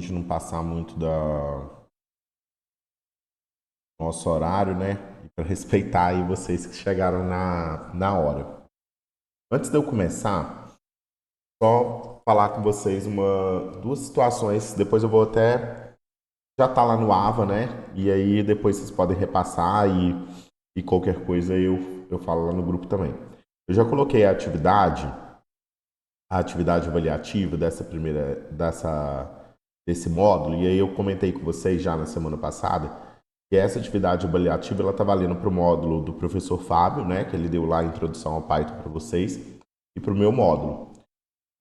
gente não passar muito da nosso horário, né? E para respeitar aí vocês que chegaram na hora. Antes de eu começar, só falar com vocês duas situações. Depois eu vou até já tá lá no Ava, né? E aí depois vocês podem repassar e qualquer coisa eu falo lá no grupo também. Eu já coloquei a atividade avaliativa desse módulo, e aí eu comentei com vocês já na semana passada que essa atividade avaliativa ela está valendo para o módulo do professor Fábio, né, que ele deu lá a introdução ao Python para vocês, e para o meu módulo.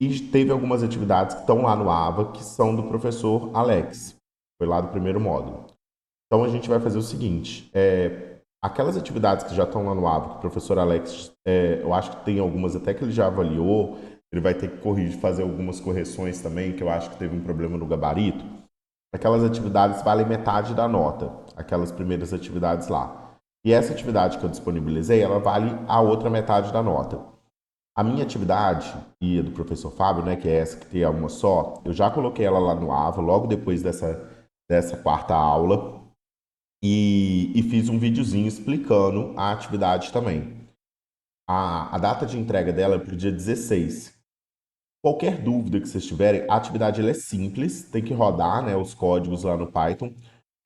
E teve algumas atividades que estão lá no AVA que são do professor Alex, foi lá do primeiro módulo. Então a gente vai fazer o seguinte: aquelas atividades que já estão lá no AVA, que o professor Alex, eu acho que tem algumas até que ele já avaliou, ele vai ter que corrigir, fazer algumas correções também, que eu acho que teve um problema no gabarito. Aquelas atividades valem metade da nota, aquelas primeiras atividades lá. E essa atividade que eu disponibilizei, ela vale a outra metade da nota. A minha atividade, e a do professor Fábio, né, que é essa que tem uma só, eu já coloquei ela lá no AVA, logo depois dessa quarta aula, e fiz um videozinho explicando a atividade também. A data de entrega dela é para o dia 16. Qualquer dúvida que vocês tiverem, a atividade ela é simples, tem que rodar, né, os códigos lá no Python.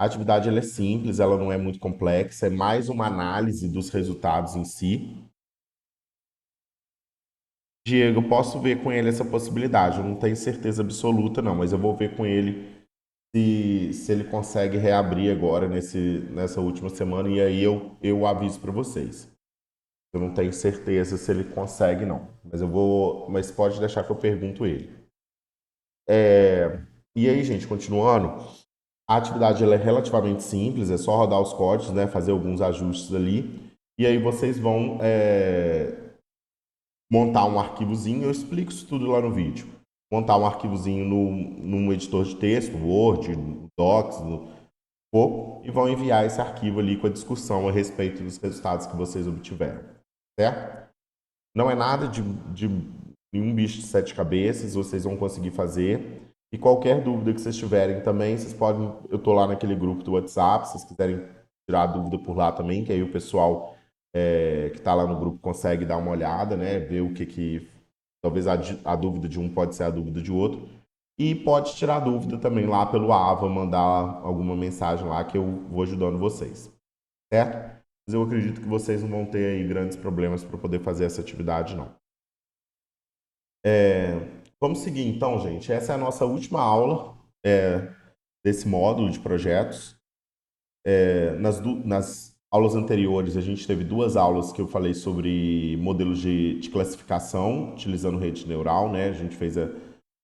A atividade ela é simples, ela não é muito complexa, é mais uma análise dos resultados em si. Diego, eu posso ver com ele essa possibilidade. Eu não tenho certeza absoluta, não, mas eu vou ver com ele se ele consegue reabrir agora nessa última semana e aí eu aviso para vocês. Eu não tenho certeza se ele consegue, não. Mas pode deixar que eu pergunto ele. E aí, gente, continuando, a atividade ela é relativamente simples, é só rodar os códigos, né, fazer alguns ajustes ali, e aí vocês vão montar um arquivozinho, eu explico isso tudo lá no vídeo. Montar um arquivozinho num editor de texto, Word, Docs, e vão enviar esse arquivo ali com a discussão a respeito dos resultados que vocês obtiveram, certo? Não é nada de nenhum bicho de sete cabeças, vocês vão conseguir fazer. E qualquer dúvida que vocês tiverem também, vocês podem. Eu estou lá naquele grupo do WhatsApp, se vocês quiserem tirar a dúvida por lá também, que aí o pessoal que está lá no grupo consegue dar uma olhada, né? Ver o que. Talvez a dúvida de um pode ser a dúvida de outro. E pode tirar dúvida também lá pelo AVA, mandar alguma mensagem lá que eu vou ajudando vocês, certo? Mas eu acredito que vocês não vão ter aí grandes problemas para poder fazer essa atividade, não. Vamos seguir então, gente. Essa é a nossa última aula desse módulo de projetos. Nas aulas anteriores, a gente teve duas aulas que eu falei sobre modelos de classificação, utilizando rede neural, né? A gente fez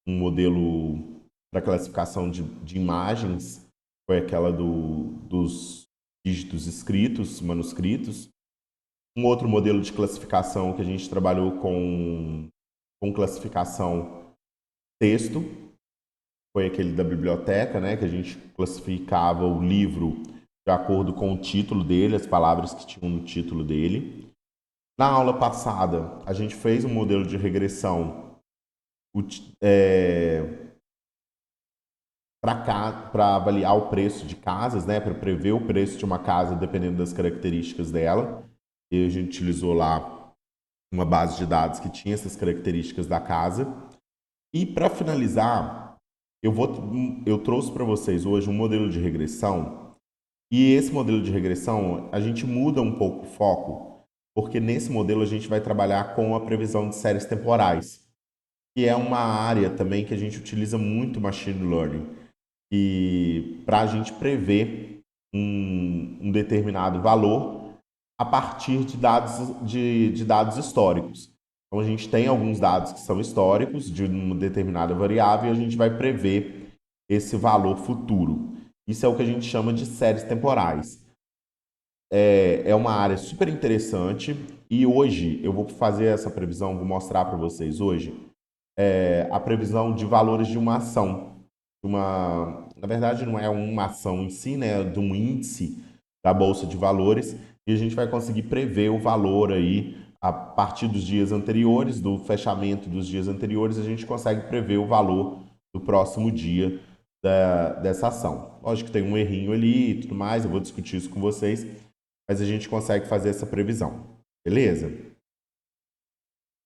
um modelo para classificação de imagens, foi aquela dos dígitos escritos, manuscritos. Um outro modelo de classificação que a gente trabalhou com classificação texto, foi aquele da biblioteca, né, que a gente classificava o livro de acordo com o título dele, as palavras que tinham no título dele. Na aula passada, a gente fez um modelo de regressão para avaliar o preço de casas, né, para prever o preço de uma casa dependendo das características dela. E a gente utilizou lá uma base de dados que tinha essas características da casa. E para finalizar, eu trouxe para vocês hoje um modelo de regressão. E esse modelo de regressão, a gente muda um pouco o foco, porque nesse modelo a gente vai trabalhar com a previsão de séries temporais, que é uma área também que a gente utiliza muito machine learning, e para a gente prever um determinado valor a partir de dados históricos. Então, a gente tem alguns dados que são históricos de uma determinada variável e a gente vai prever esse valor futuro. Isso é o que a gente chama de séries temporais. É uma área super interessante e hoje eu vou fazer essa previsão, vou mostrar para vocês hoje a previsão de valores de uma ação. Na verdade, não é uma ação em si, né? É de um índice da Bolsa de Valores e a gente vai conseguir prever o valor aí a partir dos dias anteriores, do fechamento dos dias anteriores, a gente consegue prever o valor do próximo dia dessa ação. Lógico que tem um errinho ali e tudo mais, eu vou discutir isso com vocês, mas a gente consegue fazer essa previsão. Beleza?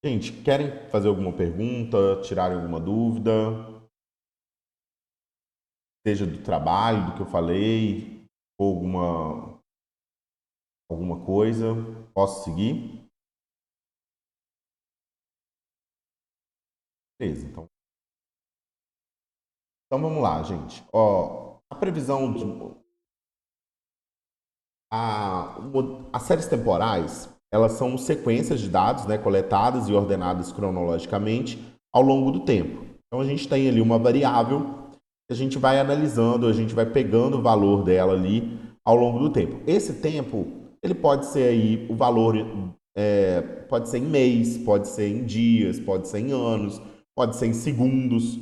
Gente, querem fazer alguma pergunta, tirarem alguma dúvida? Seja do trabalho, do que eu falei, ou alguma coisa. Posso seguir? Beleza, então vamos lá, gente. Ó, a previsão de, as séries temporais, elas são sequências de dados, né, coletadas e ordenadas cronologicamente ao longo do tempo. Então a gente tem ali uma variável que a gente vai analisando, a gente vai pegando o valor dela ali ao longo do tempo. Esse tempo, ele pode ser aí o valor, pode ser em mês, pode ser em dias, pode ser em anos, pode ser em segundos,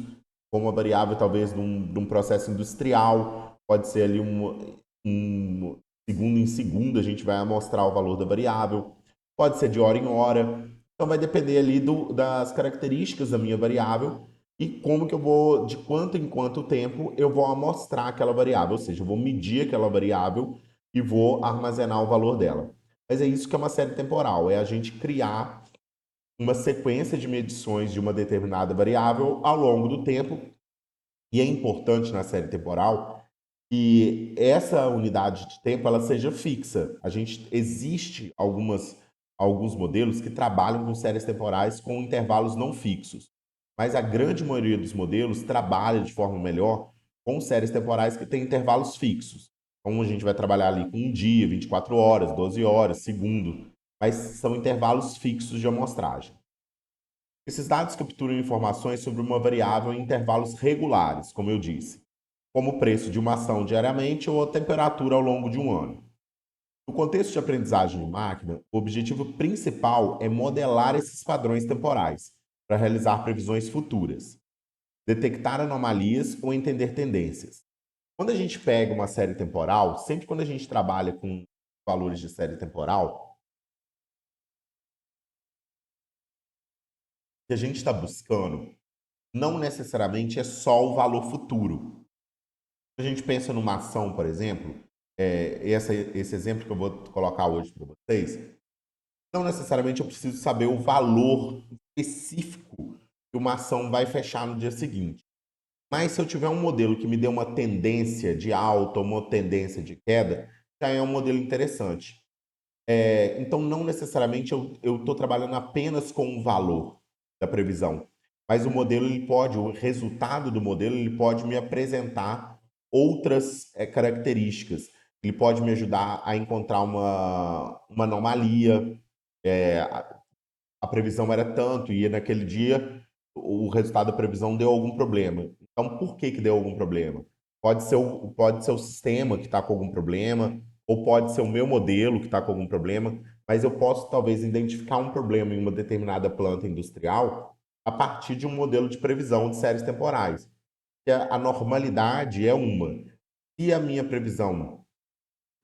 como uma variável talvez de um processo industrial, pode ser ali um segundo em segundo, a gente vai amostrar o valor da variável, pode ser de hora em hora, então vai depender ali das características da minha variável e como que eu vou, de quanto em quanto tempo eu vou amostrar aquela variável, ou seja, eu vou medir aquela variável e vou armazenar o valor dela. Mas é isso que é uma série temporal, é a gente criar uma sequência de medições de uma determinada variável ao longo do tempo. E é importante na série temporal que essa unidade de tempo ela seja fixa. Existe alguns modelos que trabalham com séries temporais com intervalos não fixos, mas a grande maioria dos modelos trabalha de forma melhor com séries temporais que têm intervalos fixos. Então a gente vai trabalhar ali com um dia, 24 horas, 12 horas, segundo, mas são intervalos fixos de amostragem. Esses dados capturam informações sobre uma variável em intervalos regulares, como eu disse, como o preço de uma ação diariamente ou a temperatura ao longo de um ano. No contexto de aprendizagem de máquina, o objetivo principal é modelar esses padrões temporais para realizar previsões futuras, detectar anomalias ou entender tendências. Quando a gente pega uma série temporal, sempre quando a gente trabalha com valores de série temporal, o que a gente está buscando não necessariamente é só o valor futuro. Se a gente pensa numa ação, por exemplo, esse exemplo que eu vou colocar hoje para vocês, não necessariamente eu preciso saber o valor específico que uma ação vai fechar no dia seguinte. Mas se eu tiver um modelo que me dê uma tendência de alta ou uma tendência de queda, já é um modelo interessante. Então, não necessariamente eu estou trabalhando apenas com o valor da previsão, mas o resultado do modelo, ele pode me apresentar outras características. Ele pode me ajudar a encontrar uma anomalia. A previsão era tanto e naquele dia o resultado da previsão deu algum problema. Então, por que deu algum problema? Pode ser o sistema que está com algum problema, ou pode ser o meu modelo que está com algum problema, mas eu posso talvez identificar um problema em uma determinada planta industrial a partir de um modelo de previsão de séries temporais. Que a normalidade é uma. Se a minha previsão,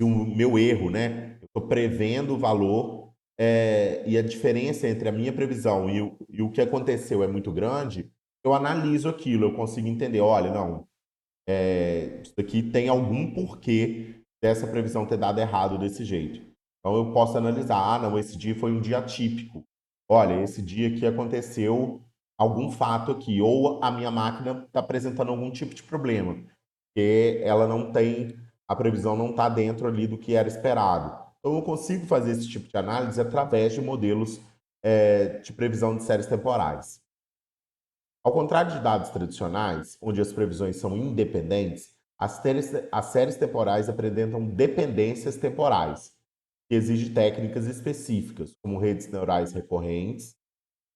se o meu erro, né? Eu estou prevendo o valor e a diferença entre a minha previsão e o que aconteceu é muito grande, eu analiso aquilo, eu consigo entender, olha, não, isso aqui tem algum porquê dessa previsão ter dado errado desse jeito. Então eu posso analisar, não, esse dia foi um dia atípico. Olha, esse dia aqui aconteceu algum fato aqui, ou a minha máquina está apresentando algum tipo de problema, que ela não tem, a previsão não está dentro ali do que era esperado. Então eu consigo fazer esse tipo de análise através de modelos de previsão de séries temporais. Ao contrário de dados tradicionais, onde as previsões são independentes, as séries temporais apresentam dependências temporais, que exigem técnicas específicas, como redes neurais recorrentes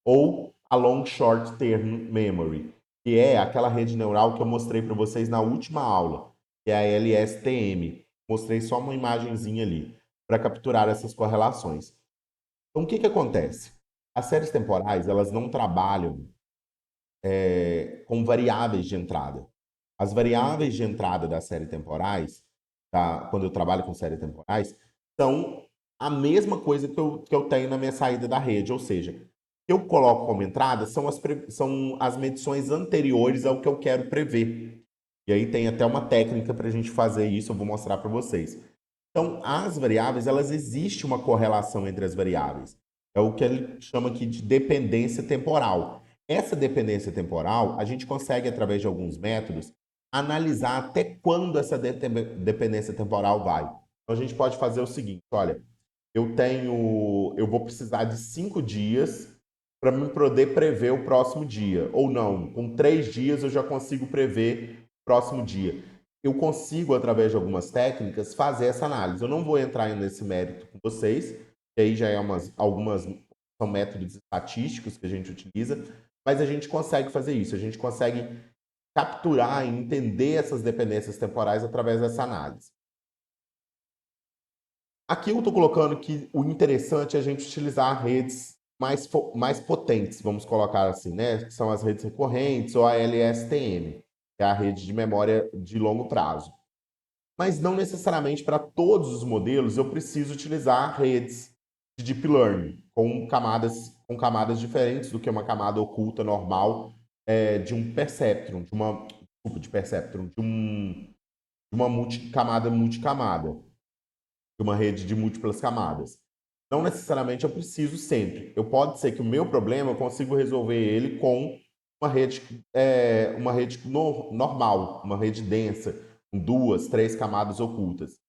ou a Long Short Term Memory, que é aquela rede neural que eu mostrei para vocês na última aula, que é a LSTM. Mostrei só uma imagenzinha ali para capturar essas correlações. Então, o que acontece? As séries temporais, elas não trabalham com variáveis de entrada. As variáveis de entrada das séries temporais, tá? Quando eu trabalho com séries temporais, são a mesma coisa que eu tenho na minha saída da rede, ou seja, o que eu coloco como entrada são as medições anteriores ao que eu quero prever. E aí tem até uma técnica para a gente fazer isso, eu vou mostrar para vocês. Então, as variáveis, elas existe uma correlação entre as variáveis. É o que ele chama aqui de dependência temporal. Essa dependência temporal, a gente consegue, através de alguns métodos, analisar até quando essa dependência temporal vai. Então, a gente pode fazer o seguinte, olha, eu vou precisar de 5 dias para me poder prever o próximo dia. Ou não, com 3 dias eu já consigo prever o próximo dia. Eu consigo, através de algumas técnicas, fazer essa análise. Eu não vou entrar nesse mérito com vocês, que aí já é algumas são métodos estatísticos que a gente utiliza, mas a gente consegue fazer isso. A gente consegue capturar e entender essas dependências temporais através dessa análise. Aqui eu estou colocando que o interessante é a gente utilizar redes mais potentes, vamos colocar assim, né? Que são as redes recorrentes ou a LSTM, que é a rede de memória de longo prazo. Mas não necessariamente para todos os modelos eu preciso utilizar redes de deep learning com camadas diferentes do que uma camada oculta normal de um perceptron, de uma multicamada, de uma rede de múltiplas camadas. Não necessariamente eu preciso sempre. Pode ser que o meu problema eu consiga resolver ele com uma rede normal, uma rede densa, com 2, 3 camadas ocultas,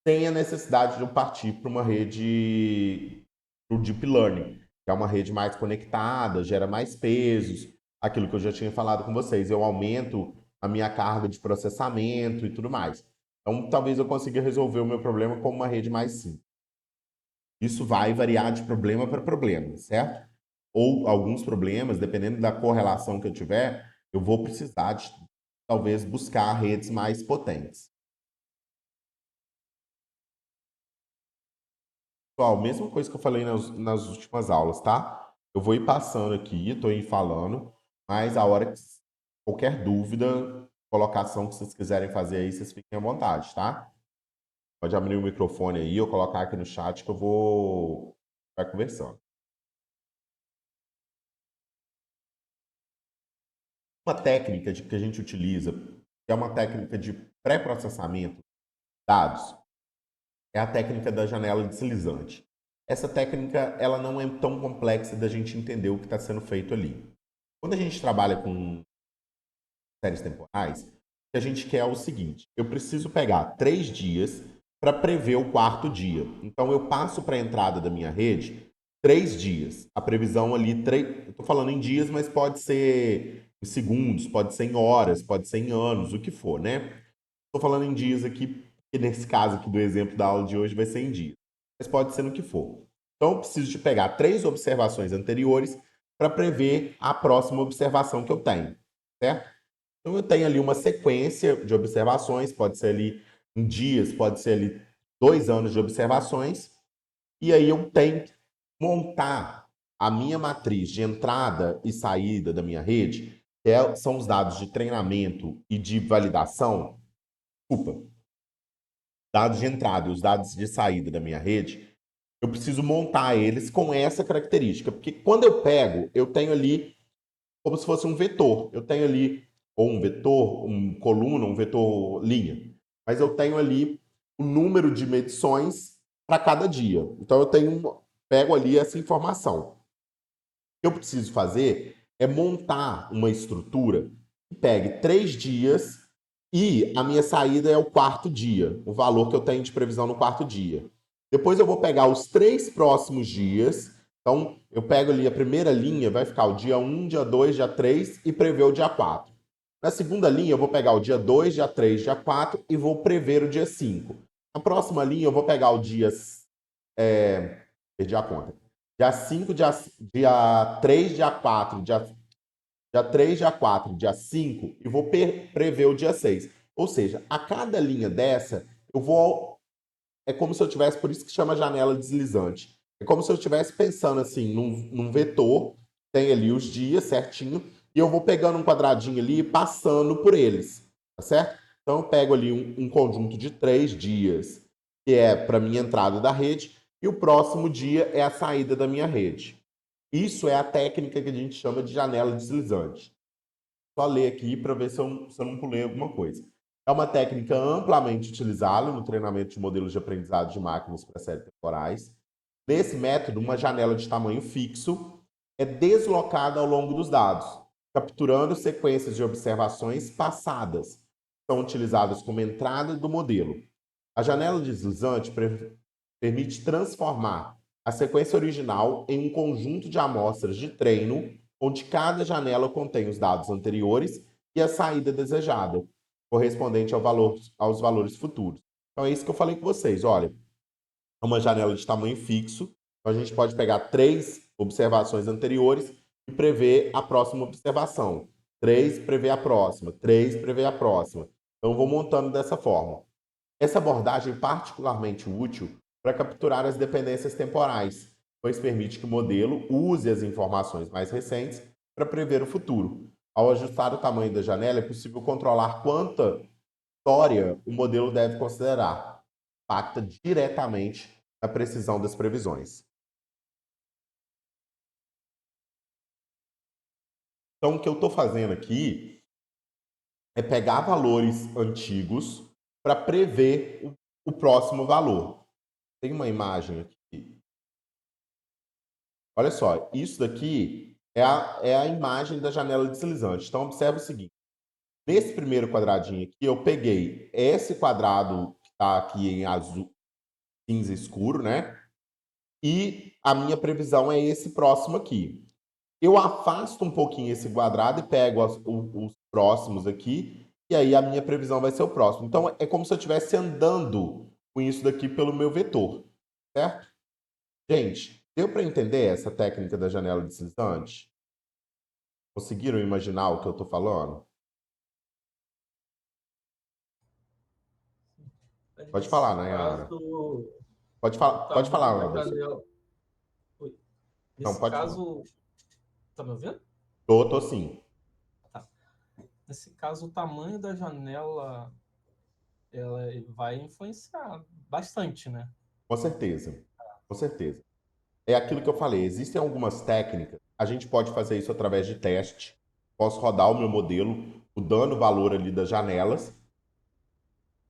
sem a necessidade de eu partir para uma rede para o Deep Learning, que é uma rede mais conectada, gera mais pesos, aquilo que eu já tinha falado com vocês. Eu aumento a minha carga de processamento e tudo mais. Então, talvez eu consiga resolver o meu problema com uma rede mais simples. Isso vai variar de problema para problema, certo? Ou alguns problemas, dependendo da correlação que eu tiver, eu vou precisar de talvez buscar redes mais potentes. Pessoal, mesma coisa que eu falei nas últimas aulas, tá? Eu vou ir passando aqui, estou ir falando, mas a hora que qualquer dúvida, colocação que vocês quiserem fazer aí, vocês fiquem à vontade, tá? Pode abrir o microfone aí ou colocar aqui no chat que eu vou vai conversando. Uma técnica que a gente utiliza, que é uma técnica de pré-processamento de dados, é a técnica da janela deslizante. Essa técnica ela não é tão complexa da gente entender o que está sendo feito ali. Quando a gente trabalha com séries temporais, o que a gente quer é o seguinte: eu preciso pegar 3 dias para prever o quarto dia. Então eu passo para a entrada da minha rede 3 dias. A previsão ali, eu estou falando em dias, mas pode ser em segundos, pode ser em horas, pode ser em anos, o que for, né? Estou falando em dias aqui, que nesse caso aqui do exemplo da aula de hoje vai ser em dias. Mas pode ser no que for. Então eu preciso de pegar 3 observações anteriores para prever a próxima observação que eu tenho, certo? Então eu tenho ali uma sequência de observações, pode ser ali em dias, pode ser ali 2 anos de observações, e aí eu tenho que montar a minha matriz de entrada e saída da minha rede, que são os dados de treinamento e de validação, desculpa, dados de entrada e os dados de saída da minha rede, eu preciso montar eles com essa característica, porque quando eu pego, eu tenho ali como se fosse um vetor. Eu tenho ali ou um vetor, um coluna, um vetor linha. Mas eu tenho ali o número de medições para cada dia. Então pego ali essa informação. O que eu preciso fazer é montar uma estrutura que pegue 3 dias e a minha saída é o quarto dia, o valor que eu tenho de previsão no quarto dia. Depois eu vou pegar os 3 próximos dias. Então, eu pego ali a primeira linha, vai ficar o dia 1, dia 2, dia 3 e prever o dia 4. Na segunda linha, eu vou pegar o dia 2, dia 3, dia 4 e vou prever o dia 5. Na próxima linha, eu vou pegar o dia. Perdi a conta. Dia 5, dia 3, dia 4, dia 3, dia 4, dia 5 e vou prever o dia 6. Ou seja, a cada linha dessa, eu vou. É como se eu tivesse, por isso que chama janela deslizante. É como se eu estivesse pensando assim, num vetor, tem ali os dias certinho, e eu vou pegando um quadradinho ali e passando por eles, tá certo? Então eu pego ali um conjunto de 3 dias, que é para minha entrada da rede, e o próximo dia é a saída da minha rede. Isso é a técnica que a gente chama de janela deslizante. só ler aqui para ver se eu não pulei alguma coisa. É uma técnica amplamente utilizada no treinamento de modelos de aprendizado de máquinas para séries temporais. Nesse método, uma janela de tamanho fixo é deslocada ao longo dos dados, capturando sequências de observações passadas, que são utilizadas como entrada do modelo. A janela deslizante permite transformar a sequência original em um conjunto de amostras de treino, onde cada janela contém os dados anteriores e a saída desejada, correspondente aos valores futuros. Então é isso que eu falei com vocês. Olha, é uma janela de tamanho fixo, então a gente pode pegar 3 observações anteriores e prever a próxima observação. 3 prever a próxima, 3 prever a próxima. Então eu vou montando dessa forma. Essa abordagem é particularmente útil para capturar as dependências temporais, pois permite que o modelo use as informações mais recentes para prever o futuro. Ao ajustar o tamanho da janela, é possível controlar quanta história o modelo deve considerar. Impacta diretamente na precisão das previsões. Então, o que eu estou fazendo aqui é pegar valores antigos para prever o próximo valor. Tem uma imagem aqui. Olha só, isso daqui é a imagem da janela deslizante. Então, observe o seguinte. Nesse primeiro quadradinho aqui, eu peguei esse quadrado que está aqui em azul, cinza escuro, né? E a minha previsão é esse próximo aqui. Eu afasto um pouquinho esse quadrado e pego os próximos aqui, e aí a minha previsão vai ser o próximo. Então, é como se eu estivesse andando com isso daqui pelo meu vetor, certo? Gente, deu para entender essa técnica da janela deslizante? Conseguiram imaginar o que eu estou falando? Pode Nesse falar, Nayara. caso, o Pode falar, tamanho da Anderson. janela. Oi. Não, Nesse pode falar. caso, tá me ouvindo? Tô sim. Tá. Nesse caso, o tamanho da janela ela vai influenciar bastante, né? Com certeza. Com certeza. É aquilo que eu falei. Existem algumas técnicas. A gente pode fazer isso através de teste. Posso rodar o meu modelo, mudando o valor ali das janelas,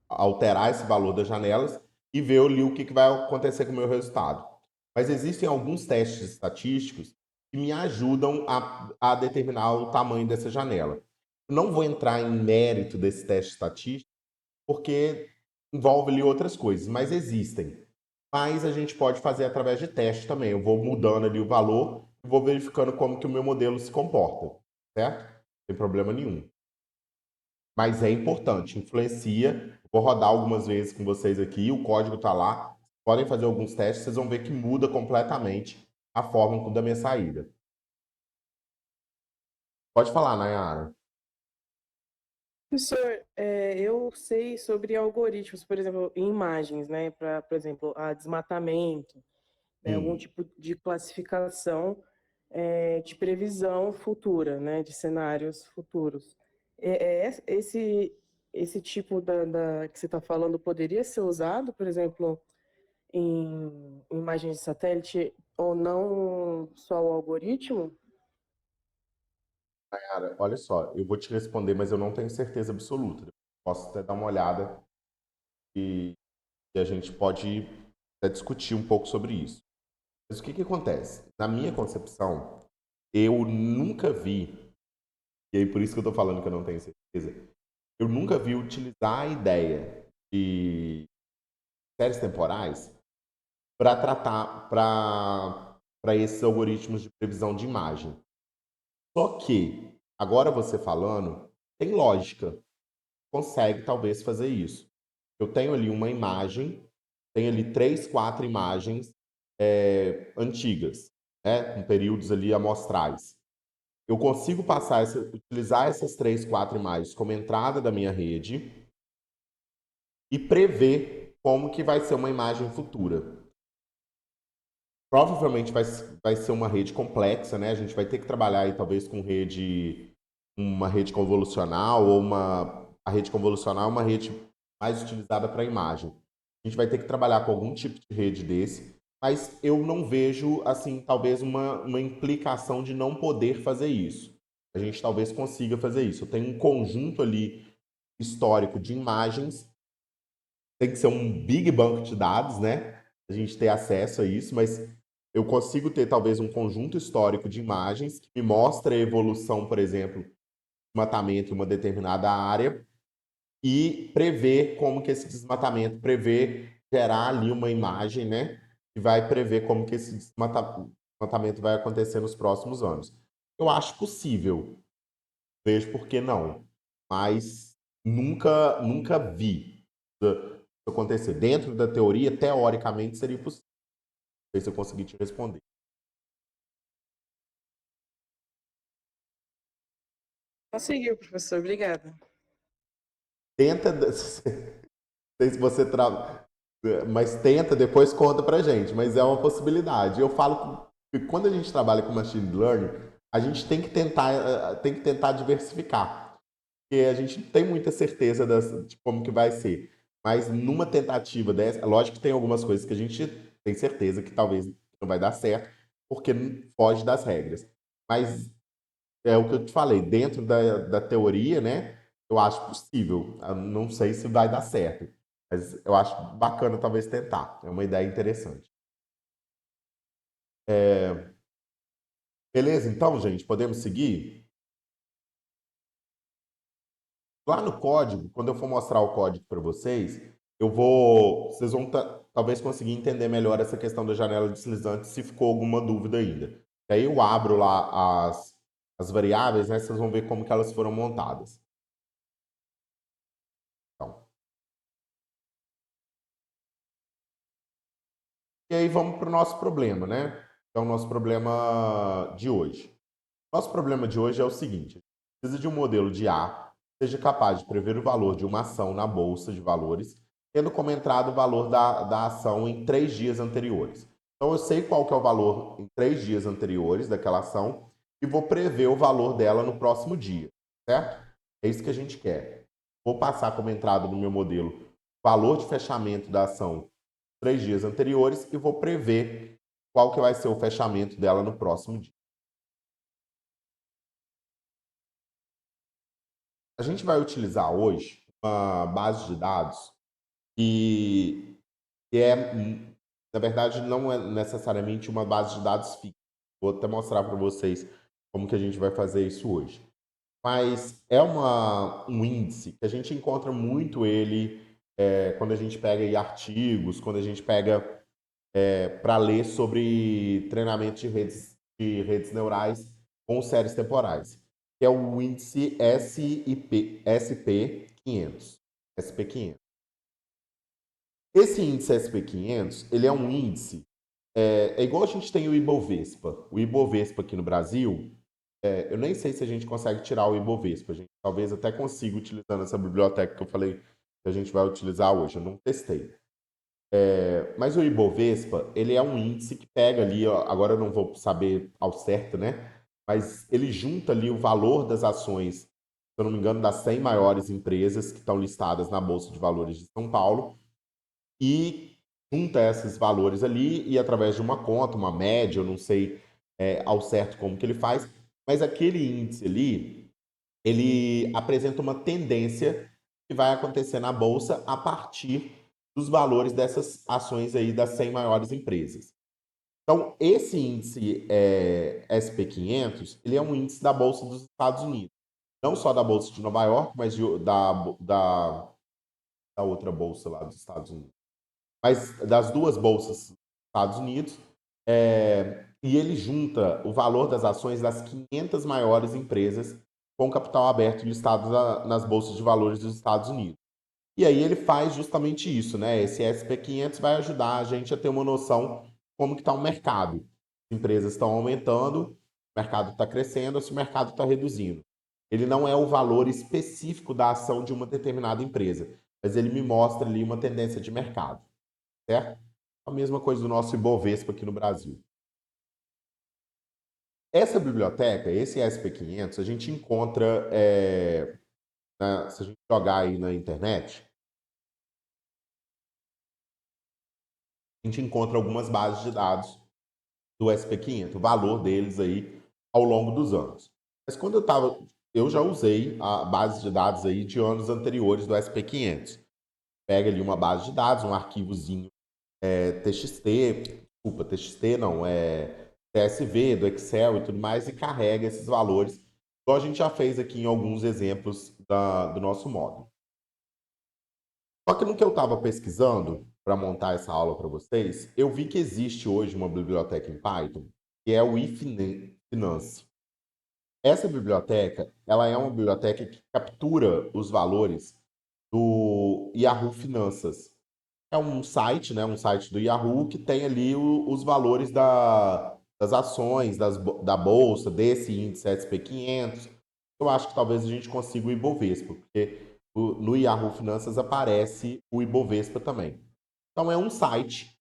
alterar esse valor das janelas e ver ali o que vai acontecer com o meu resultado. Mas existem alguns testes estatísticos que me ajudam a determinar o tamanho dessa janela. Eu não vou entrar em mérito desse teste estatístico, porque envolve ali outras coisas, mas existem. Mas a gente pode fazer através de teste também. Eu vou mudando ali o valor e vou verificando como que o meu modelo se comporta, certo? Não tem problema nenhum. Mas é importante, influencia. Vou rodar algumas vezes com vocês aqui, o código está lá. Podem fazer alguns testes, vocês vão ver que muda completamente a forma da minha saída. Pode falar, Nayara. Professor, eu sei sobre algoritmos, por exemplo, em imagens, né, para, por exemplo, a desmatamento, né, algum Sim. tipo de classificação de previsão futura, né, de cenários futuros. Esse tipo que você está falando poderia ser usado, por exemplo, em imagens de satélite ou não só o algoritmo? Nayara, olha só, eu vou te responder, mas eu não tenho certeza absoluta. Posso até dar uma olhada e a gente pode até discutir um pouco sobre isso. Mas o que acontece? Na minha concepção, eu nunca vi, e aí por isso que eu estou falando que eu não tenho certeza, eu nunca vi utilizar a ideia de séries temporais para tratar, para esses algoritmos de previsão de imagem. Só que, agora você falando, tem lógica, consegue talvez fazer isso. Eu tenho ali uma imagem, tenho ali 3, 4 imagens antigas, né, com períodos ali amostrais. Eu consigo utilizar essas 3, 4 imagens como entrada da minha rede e prever como que vai ser uma imagem futura. Provavelmente vai ser uma rede complexa, né? A gente vai ter que trabalhar aí talvez com uma rede convolucional ou a rede convolucional é uma rede mais utilizada para imagem. A gente vai ter que trabalhar com algum tipo de rede desse, mas eu não vejo assim talvez uma implicação de não poder fazer isso. a gente talvez consiga fazer isso. Eu tenho um conjunto ali histórico de imagens, tem que ser um big banco de dados, né? A gente ter acesso a isso, mas eu consigo ter talvez um conjunto histórico de imagens que me mostra a evolução, por exemplo, do desmatamento em uma determinada área e prever como que esse desmatamento, prever gerar ali uma imagem, né? Que vai prever como que esse desmatamento vai acontecer nos próximos anos. Eu acho possível, vejo por que não, mas nunca vi isso acontecer. Dentro da teoria, teoricamente, seria possível. Não sei se eu consegui te responder. Conseguiu, professor. Obrigada. Tenta, não sei se você mas tenta, depois conta pra gente, mas é uma possibilidade. Eu falo que quando a gente trabalha com machine learning, a gente tem que tentar diversificar, porque a gente não tem muita certeza de como que vai ser. Mas numa tentativa dessa, lógico que tem algumas coisas que a gente tem certeza que talvez não vai dar certo, porque foge das regras. Mas é o que eu te falei, dentro da teoria, né? Eu acho possível. Eu não sei se vai dar certo, mas eu acho bacana talvez tentar. É uma ideia interessante. Beleza, então, gente, podemos seguir? Lá no código, quando eu for mostrar o código para vocês, vocês vão talvez conseguir entender melhor essa questão da janela deslizante, se ficou alguma dúvida ainda. E aí eu abro lá as variáveis, né? Vocês vão ver como que elas foram montadas. Então, e aí vamos para o nosso problema, né? Então, o nosso problema de hoje. Nosso problema de hoje é o seguinte: precisa de um modelo de A que seja capaz de prever o valor de uma ação na bolsa de valores, tendo como entrada o valor da ação em 3 dias anteriores. Então, eu sei qual que é o valor em 3 dias anteriores daquela ação e vou prever o valor dela no próximo dia, certo? É isso que a gente quer. Vou passar como entrada no meu modelo o valor de fechamento da ação 3 dias anteriores e vou prever qual que vai ser o fechamento dela no próximo dia. A gente vai utilizar hoje uma base de dados que é, na verdade, não é necessariamente uma base de dados fixa. Vou até mostrar para vocês como que a gente vai fazer isso hoje. Mas é um índice que a gente encontra muito ele quando a gente pega aí artigos, quando a gente pega para ler sobre treinamento de redes neurais com séries temporais, que é o índice SP500. SP500. Esse índice SP500, ele é um índice, é igual a gente tem o Ibovespa. O Ibovespa aqui no Brasil, eu nem sei se a gente consegue tirar o Ibovespa. A gente talvez até consiga utilizando essa biblioteca que eu falei que a gente vai utilizar hoje. Eu não testei. Mas o Ibovespa, ele é um índice que pega ali, ó, agora eu não vou saber ao certo, né? Mas ele junta ali o valor das ações, se eu não me engano, das 100 maiores empresas que estão listadas na Bolsa de Valores de São Paulo e junta esses valores ali e através de uma conta, uma média, eu não sei ao certo como que ele faz, mas aquele índice ali, ele apresenta uma tendência que vai acontecer na Bolsa a partir dos valores dessas ações aí das 100 maiores empresas. Então, esse índice SP500, ele é um índice da Bolsa dos Estados Unidos. Não só da Bolsa de Nova York, mas da outra bolsa lá dos Estados Unidos. Mas das duas bolsas dos Estados Unidos. E ele junta o valor das ações das 500 maiores empresas com capital aberto listadas nas bolsas de valores dos Estados Unidos. E aí ele faz justamente isso, né? Esse SP500 vai ajudar a gente a ter uma noção como que está o mercado. As empresas estão aumentando, o mercado está crescendo, ou se o mercado está reduzindo. Ele não é o valor específico da ação de uma determinada empresa, mas ele me mostra ali uma tendência de mercado, certo? A mesma coisa do nosso Ibovespa aqui no Brasil. Essa biblioteca, esse SP500, a gente encontra, se a gente jogar aí na internet, a gente encontra algumas bases de dados do SP500, o valor deles aí ao longo dos anos. Mas quando eu já usei a base de dados aí de anos anteriores do SP500. Pega ali uma base de dados, um arquivozinho TXT não, CSV, do Excel e tudo mais, e carrega esses valores, igual a gente já fez aqui em alguns exemplos do nosso módulo. Só que no que eu estava pesquisando para montar essa aula para vocês, eu vi que existe hoje uma biblioteca em Python, que é o iFinance. Essa biblioteca, ela é uma biblioteca que captura os valores do Yahoo Finanças. É um site, né, um site do Yahoo que tem ali os valores das ações, da bolsa, desse índice SP500. Eu acho que talvez a gente consiga o Ibovespa, porque no Yahoo Finanças aparece o Ibovespa também. Então é um site que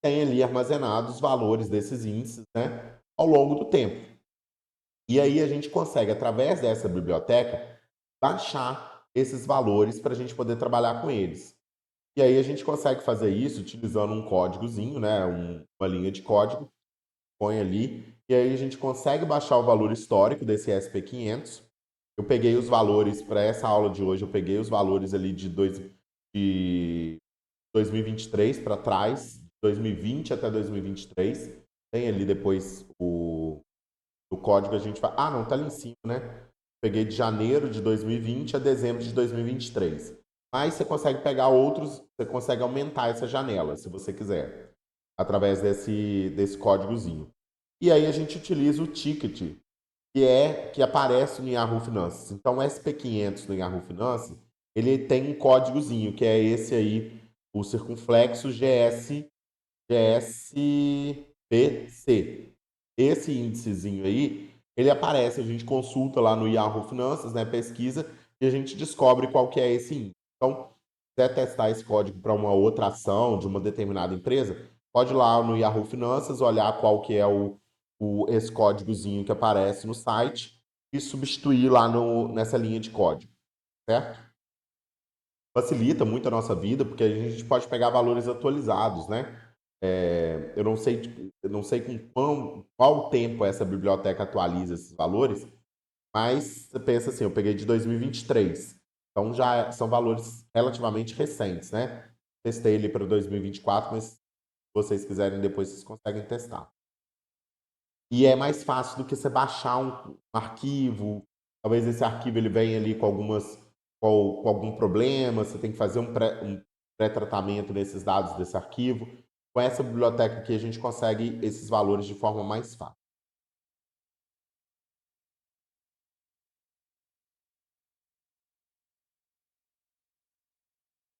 tem ali armazenados os valores desses índices, né, ao longo do tempo. E aí a gente consegue, através dessa biblioteca, baixar esses valores para a gente poder trabalhar com eles. E aí a gente consegue fazer isso utilizando um códigozinho, né, uma linha de código, põe ali, e aí a gente consegue baixar o valor histórico desse SP500. Eu peguei os valores para essa aula de hoje, eu peguei os valores ali de 2023 para trás, 2020 até 2023. Tem ali depois o código, a gente vai. Ah, não, tá ali em cima, né? Peguei de janeiro de 2020 a dezembro de 2023. Mas você consegue pegar outros, você consegue aumentar essa janela, se você quiser, através desse códigozinho. E aí a gente utiliza o ticket, que aparece no Yahoo Finanças. Então, o SP500 no Yahoo Finanças, ele tem um códigozinho, que é esse aí, o circunflexo GSBC. Esse índicezinho aí, ele aparece, a gente consulta lá no Yahoo Finanças, né, pesquisa, e a gente descobre qual que é esse índice. Então, se quiser testar esse código para uma outra ação de uma determinada empresa, pode ir lá no Yahoo Finanças, olhar qual que é esse códigozinho que aparece no site e substituir lá nessa linha de código, certo? Facilita muito a nossa vida, porque a gente pode pegar valores atualizados, né? Eu não sei com qual tempo essa biblioteca atualiza esses valores, mas você pensa assim, eu peguei de 2023, então já são valores relativamente recentes, né? Testei ele para 2024, mas se vocês quiserem depois vocês conseguem testar. E é mais fácil do que você baixar um arquivo, talvez esse arquivo ele venha ali com algum problema, você tem que fazer um pré-tratamento nesses dados desse arquivo. Com essa biblioteca aqui a gente consegue esses valores de forma mais fácil.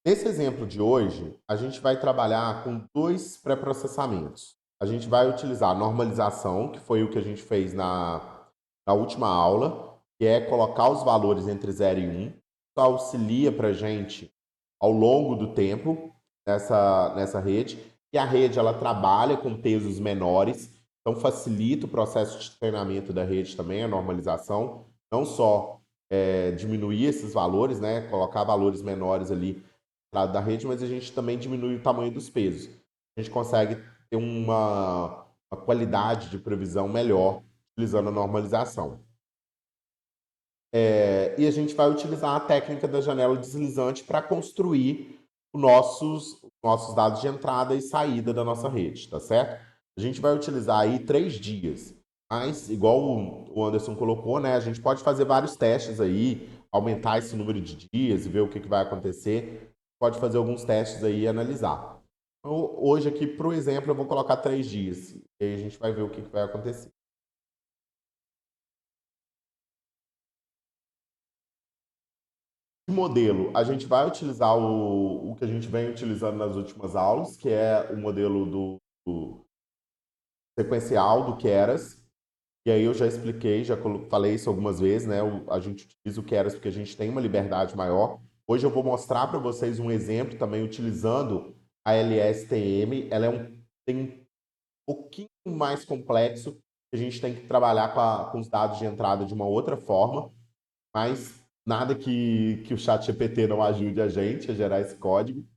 Nesse exemplo de hoje, a gente vai trabalhar com dois pré-processamentos. A gente vai utilizar a normalização, que foi o que a gente fez na última aula, que é colocar os valores entre 0 e 1. Isso auxilia para a gente ao longo do tempo nessa rede. E a rede ela trabalha com pesos menores, então facilita o processo de treinamento da rede também, a normalização. Não só diminuir esses valores, né, colocar valores menores ali lado da rede, mas a gente também diminui o tamanho dos pesos. A gente consegue ter uma qualidade de previsão melhor utilizando a normalização. E a gente vai utilizar a técnica da janela deslizante para construir nossos dados de entrada e saída da nossa rede, tá certo? A gente vai utilizar aí 3 dias. Mas, igual o Anderson colocou, né? A gente pode fazer vários testes aí, aumentar esse número de dias e ver o que vai acontecer. Pode fazer alguns testes aí e analisar. Então, hoje aqui, para o exemplo, eu vou colocar 3 dias. E aí a gente vai ver o que vai acontecer. De modelo, a gente vai utilizar o que a gente vem utilizando nas últimas aulas, que é o modelo do sequencial do Keras. E aí eu já expliquei, falei isso algumas vezes, né? A gente utiliza o Keras porque a gente tem uma liberdade maior. Hoje eu vou mostrar para vocês um exemplo também utilizando a LSTM. Ela tem um pouquinho mais complexo, a gente tem que trabalhar com os dados de entrada de uma outra forma, mas nada que o chat GPT não ajude a gente a gerar esse código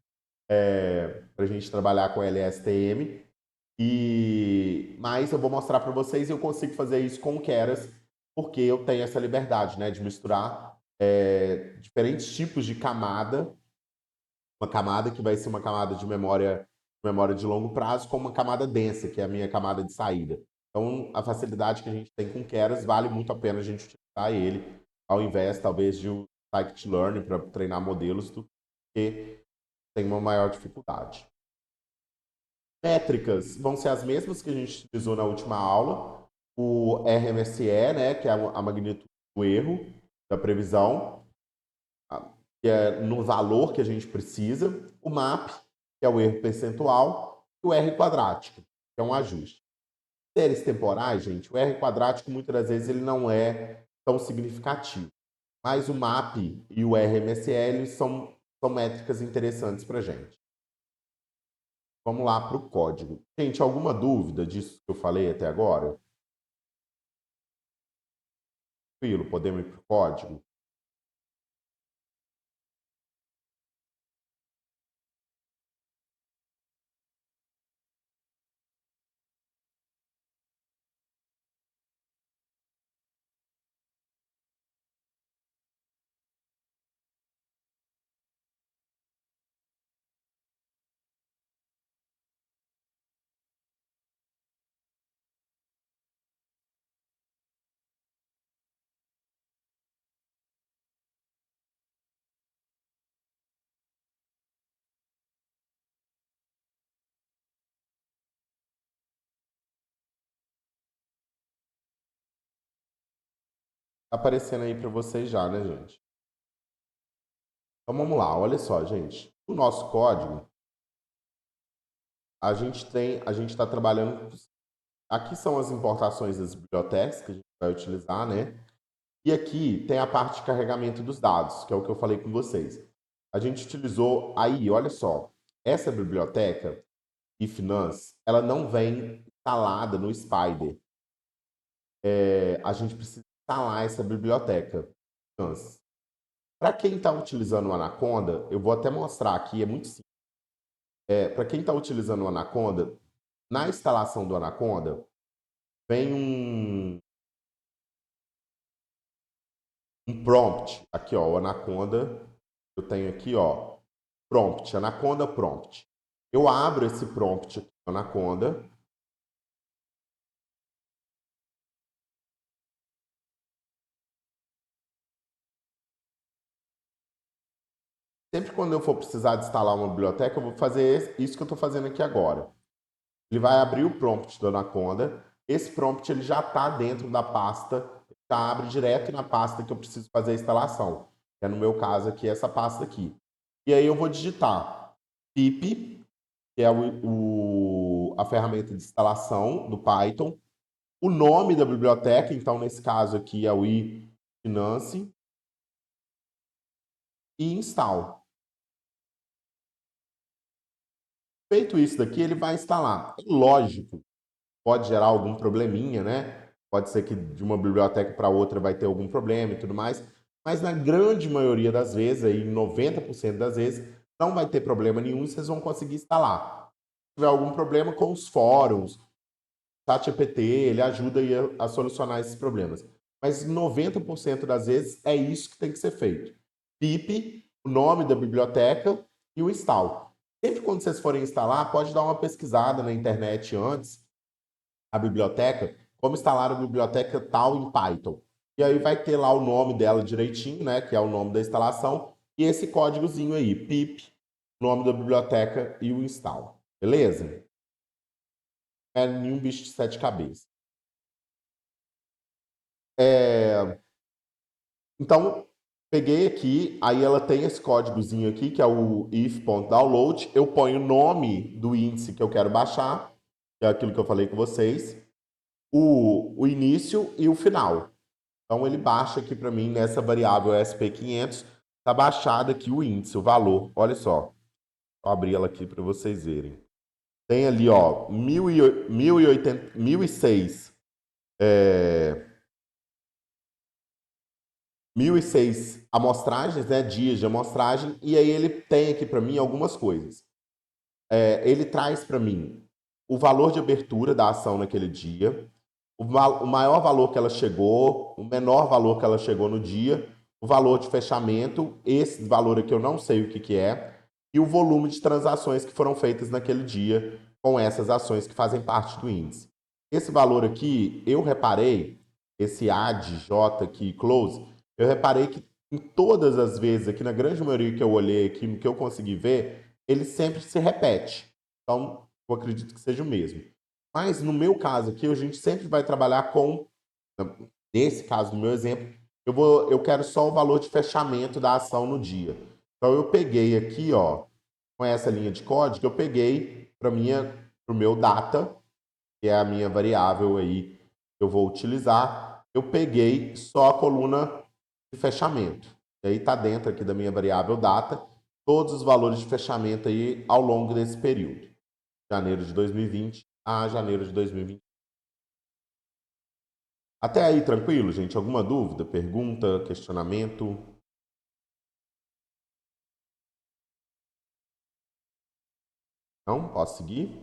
para a gente trabalhar com LSTM. Mas eu vou mostrar para vocês e eu consigo fazer isso com o Keras. porque eu tenho essa liberdade, né, de misturar diferentes tipos de camada, uma camada que vai ser uma camada de memória de longo prazo, com uma camada densa, que é a minha camada de saída. Então, a facilidade que a gente tem com o Keras vale muito a pena a gente utilizar ele, ao invés, talvez, de um scikit-learn para treinar modelos, do que tem uma maior dificuldade. Métricas vão ser as mesmas que a gente utilizou na última aula. O RMSE, né, que é a magnitude do erro, da previsão, que é no valor que a gente precisa. O MAP, que é o erro percentual. E o R quadrático, que é um ajuste. Séries temporais, gente, o R quadrático, muitas das vezes, ele não é tão significativo. Mas o MAP e o RMSE são métricas interessantes para a gente. Vamos lá para o código. Gente, alguma dúvida disso que eu falei até agora? Tranquilo, podemos ir para o código? Tá aparecendo aí para vocês já, né, gente? Então vamos lá, olha só, gente. O nosso código, a gente está trabalhando. Aqui são as importações das bibliotecas que a gente vai utilizar, né? E aqui tem a parte de carregamento dos dados, que é o que eu falei com vocês. A gente utilizou aí, olha só, essa biblioteca eFinance, ela não vem instalada no Spider. A gente precisa instalar essa biblioteca. Para quem está utilizando o Anaconda, eu vou até mostrar aqui, é muito simples. Para quem está utilizando o Anaconda, na instalação do Anaconda, vem um prompt. Aqui, ó, o Anaconda. Eu tenho aqui, ó, prompt, Anaconda prompt. Eu abro esse prompt aqui no Anaconda. Sempre quando eu for precisar de instalar uma biblioteca, eu vou fazer isso que eu estou fazendo aqui agora. Ele vai abrir o prompt do Anaconda. Esse prompt ele já está dentro da pasta, já abre direto na pasta que eu preciso fazer a instalação. Que é no meu caso aqui, essa pasta aqui. E aí eu vou digitar pip, que é a ferramenta de instalação do Python, o nome da biblioteca, então nesse caso aqui é o iFinance, e install. Feito isso daqui, ele vai instalar. Lógico, pode gerar algum probleminha, né? Pode ser que de uma biblioteca para outra vai ter algum problema e tudo mais, mas na grande maioria das vezes, aí 90% das vezes, não vai ter problema nenhum e vocês vão conseguir instalar. Se tiver algum problema com os fóruns, ChatGPT, ele ajuda aí a solucionar esses problemas. Mas 90% das vezes é isso que tem que ser feito. pip, o nome da biblioteca e o install. Sempre quando vocês forem instalar, pode dar uma pesquisada na internet antes, a biblioteca, como instalar a biblioteca tal em Python. E aí vai ter lá o nome dela direitinho, né, que é o nome da instalação, e esse códigozinho aí, pip, nome da biblioteca e o install. Beleza? É nenhum bicho de sete cabeças. Então, peguei aqui, aí ela tem esse códigozinho aqui, que é o if.download. Eu ponho o nome do índice que eu quero baixar, que é aquilo que eu falei com vocês, o início e o final. Então, ele baixa aqui para mim, nessa variável SP500, está baixado aqui o índice, o valor. Olha só, vou abrir ela aqui para vocês verem. Tem ali, ó, 1080, 1006 1006 amostragens, né, dias de amostragem, e aí ele tem aqui para mim algumas coisas. Ele traz para mim o valor de abertura da ação naquele dia, o maior valor que ela chegou, o menor valor que ela chegou no dia, o valor de fechamento, esse valor aqui eu não sei o que que é, e o volume de transações que foram feitas naquele dia com essas ações que fazem parte do índice. Esse valor aqui, eu reparei, esse AD, J aqui, close, eu reparei que em todas as vezes aqui, na grande maioria que eu olhei aqui, no que eu consegui ver, ele sempre se repete. Então, eu acredito que seja o mesmo. Mas no meu caso aqui, a gente sempre vai trabalhar com, nesse caso, no meu exemplo, eu quero só o valor de fechamento da ação no dia. Então eu peguei aqui, ó, com essa linha de código, eu peguei para o meu data, que é a minha variável aí que eu vou utilizar, eu peguei só a coluna de fechamento. E aí está dentro aqui da minha variável data, todos os valores de fechamento aí ao longo desse período. Janeiro de 2020 a janeiro de 2020. Até aí, tranquilo, gente? Alguma dúvida, pergunta, questionamento? Não? Posso seguir?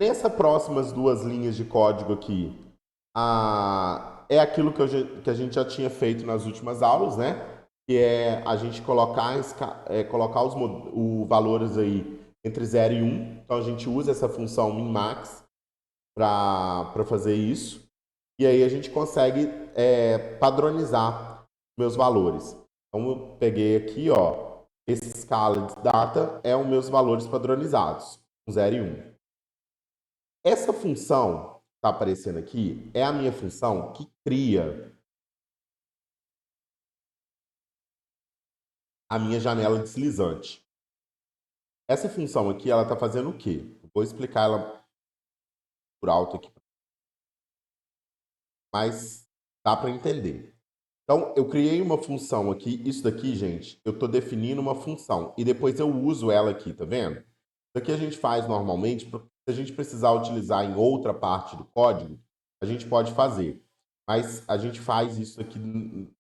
Nessas próximas duas linhas de código aqui, é aquilo que a gente já tinha feito nas últimas aulas, né? Que é a gente colocar os valores aí entre 0 e 1. Então a gente usa essa função min-max para fazer isso. E aí a gente consegue padronizar meus valores. Então eu peguei aqui, ó, esse escala de data é os meus valores padronizados, 0 e 1. Essa função que está aparecendo aqui é a minha função que cria a minha janela deslizante. Essa função aqui, ela está fazendo o quê? Eu vou explicar ela por alto aqui, mas dá para entender. Então, eu criei uma função aqui. Isso daqui, gente, eu estou definindo uma função e depois eu uso ela aqui, tá vendo? Isso aqui a gente faz normalmente, se a gente precisar utilizar em outra parte do código, a gente pode fazer. Mas a gente faz isso aqui,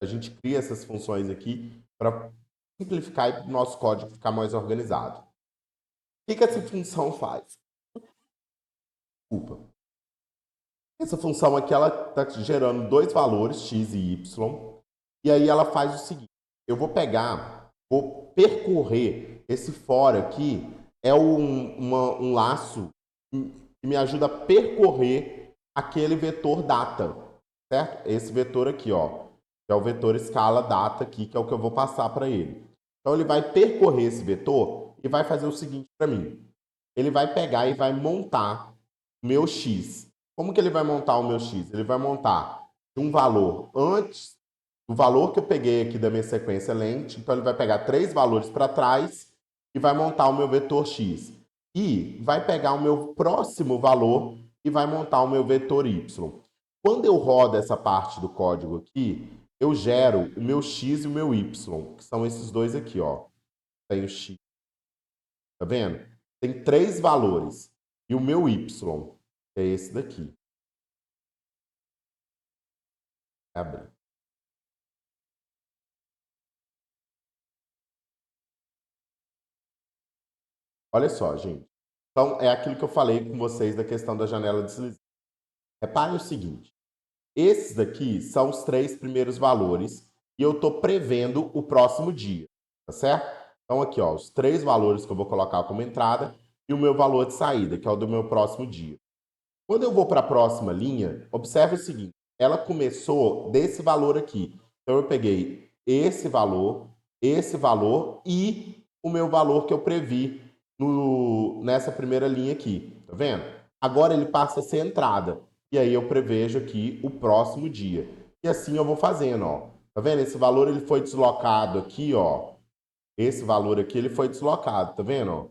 a gente cria essas funções aqui para simplificar e para o nosso código ficar mais organizado. O que essa função faz? Desculpa. Essa função aqui, ela está gerando dois valores, x e y, e aí ela faz o seguinte, eu vou percorrer esse for aqui, é um laço que me ajuda a percorrer aquele vetor data, certo? Esse vetor aqui, ó, que é o vetor escala data aqui, que é o que eu vou passar para ele. Então ele vai percorrer esse vetor e vai fazer o seguinte para mim. Ele vai pegar e vai montar o meu x. Como que ele vai montar o meu x? Ele vai montar um valor antes do valor que eu peguei aqui da minha sequência lente. Então ele vai pegar 3 valores para trás e vai montar o meu vetor x. E vai pegar o meu próximo valor e vai montar o meu vetor y. Quando eu rodo essa parte do código aqui, eu gero o meu x e o meu y, que são esses dois aqui, ó. Tem o x, tá vendo? Tem 3 valores. E o meu y é esse daqui. Abrir. Olha só, gente. Então, é aquilo que eu falei com vocês da questão da janela deslizante. Reparem o seguinte. Esses daqui são os 3 primeiros valores e eu estou prevendo o próximo dia, tá certo? Então aqui, ó, os 3 valores que eu vou colocar como entrada e o meu valor de saída, que é o do meu próximo dia. Quando eu vou para a próxima linha, observe o seguinte, ela começou desse valor aqui. Então eu peguei esse valor e o meu valor que eu previ nessa primeira linha aqui, tá vendo? Agora ele passa a ser entrada. E aí eu prevejo aqui o próximo dia. E assim eu vou fazendo, ó. Tá vendo? Esse valor ele foi deslocado aqui, ó. Esse valor aqui ele foi deslocado, tá vendo, ó?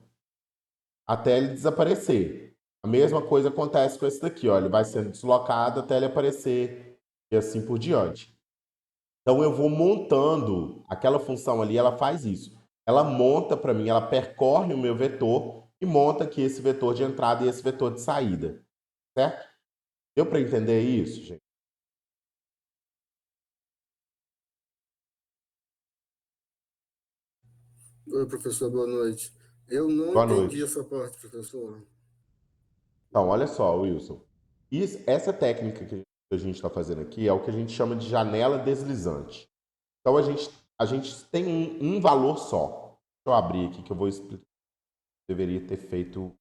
Até ele desaparecer. A mesma coisa acontece com esse daqui, ó. Ele vai sendo deslocado até ele aparecer e assim por diante. Então eu vou montando, aquela função ali, ela faz isso. Ela monta para mim, ela percorre o meu vetor e monta aqui esse vetor de entrada e esse vetor de saída, certo? Deu para entender isso, gente? Oi, professor, boa noite. Eu não Boa entendi noite. essa parte, professor. Então, olha só, Wilson. Essa técnica que a gente está fazendo aqui é o que a gente chama de janela deslizante. Então, a gente tem um valor só. Deixa eu abrir aqui que eu vou explicar. Deveria ter feito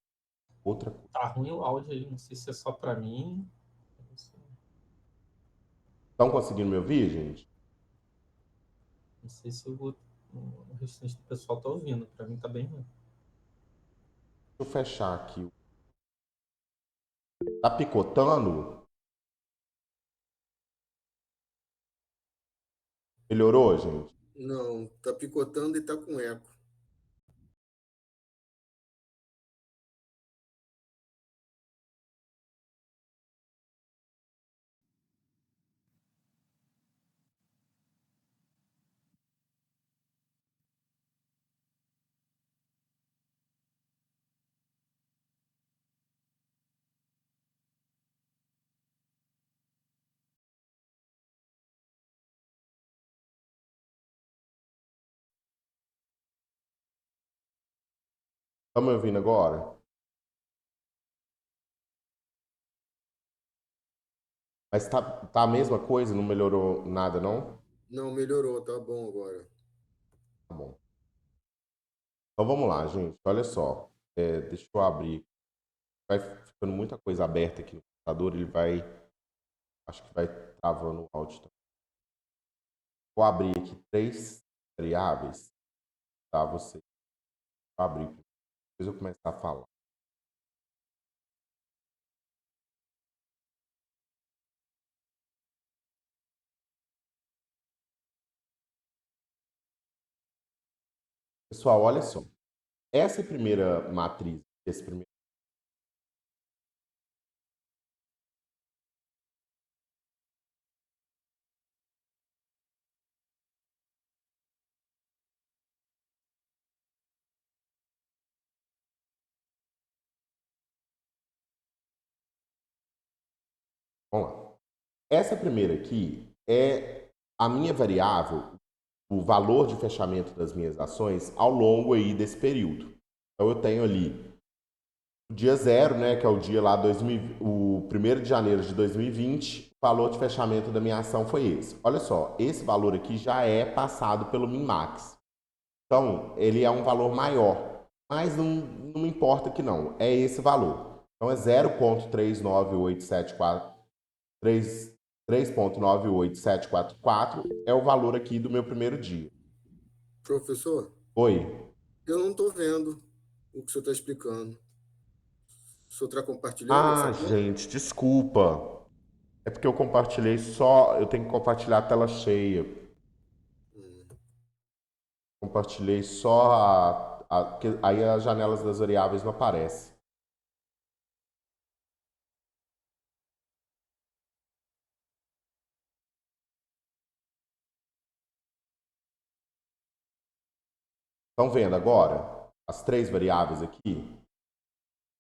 outra coisa. Tá ruim o áudio aí, não sei se é só para mim. Estão conseguindo me ouvir, gente? Não sei se o restante do pessoal tá ouvindo. Para mim tá bem ruim. Deixa eu fechar aqui. Tá picotando? Melhorou, gente? Não, tá picotando e tá com eco. Estão me ouvindo agora? Mas tá a mesma coisa? Não melhorou nada, não? Não, melhorou, tá bom agora. Tá bom. Então vamos lá, gente. Olha só. Deixa eu abrir. Vai ficando muita coisa aberta aqui no computador. Ele vai. Acho que vai travando o áudio também. Vou abrir aqui 3 variáveis. Tá? Você. Vou abrir. Depois eu começar a falar. Pessoal, olha só. Essa primeira matriz, esse primeiro. Vamos lá. Essa primeira aqui é a minha variável, o valor de fechamento das minhas ações ao longo aí desse período. Então eu tenho ali o dia zero, né, que é o dia lá o 1º de janeiro de 2020, o valor de fechamento da minha ação foi esse. Olha só, esse valor aqui já é passado pelo Minmax. Então, ele é um valor maior, mas não me importa que não, é esse valor. Então é 0,39874 3,98744 é o valor aqui do meu primeiro dia. Professor, Oi. eu não tô vendo o que o senhor está explicando. O senhor está compartilhando essa Ah, tela? gente, desculpa. É porque eu compartilhei só. Eu tenho que compartilhar a tela cheia. Compartilhei só aí as janelas das variáveis não aparecem. Estão vendo agora? As 3 variáveis aqui?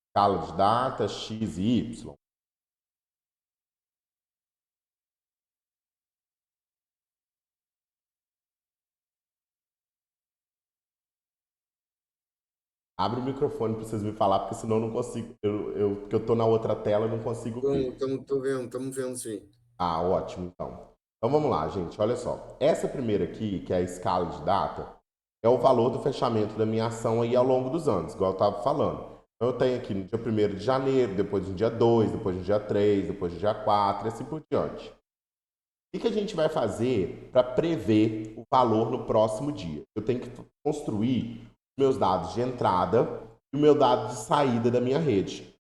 Escala de data, x e y. Abre o microfone para vocês me falar, porque senão eu não consigo. Porque eu estou na outra tela e não consigo ver. Estamos vendo sim. Ah, ótimo, então. Então vamos lá, gente. Olha só. Essa primeira aqui, que é a escala de data, é o valor do fechamento da minha ação aí ao longo dos anos, igual eu estava falando. Então eu tenho aqui no dia 1º de janeiro, depois no dia 2, depois no dia 3, depois no dia 4 e assim por diante. O que a gente vai fazer para prever o valor no próximo dia? Eu tenho que construir meus dados de entrada e o meu dado de saída da minha rede.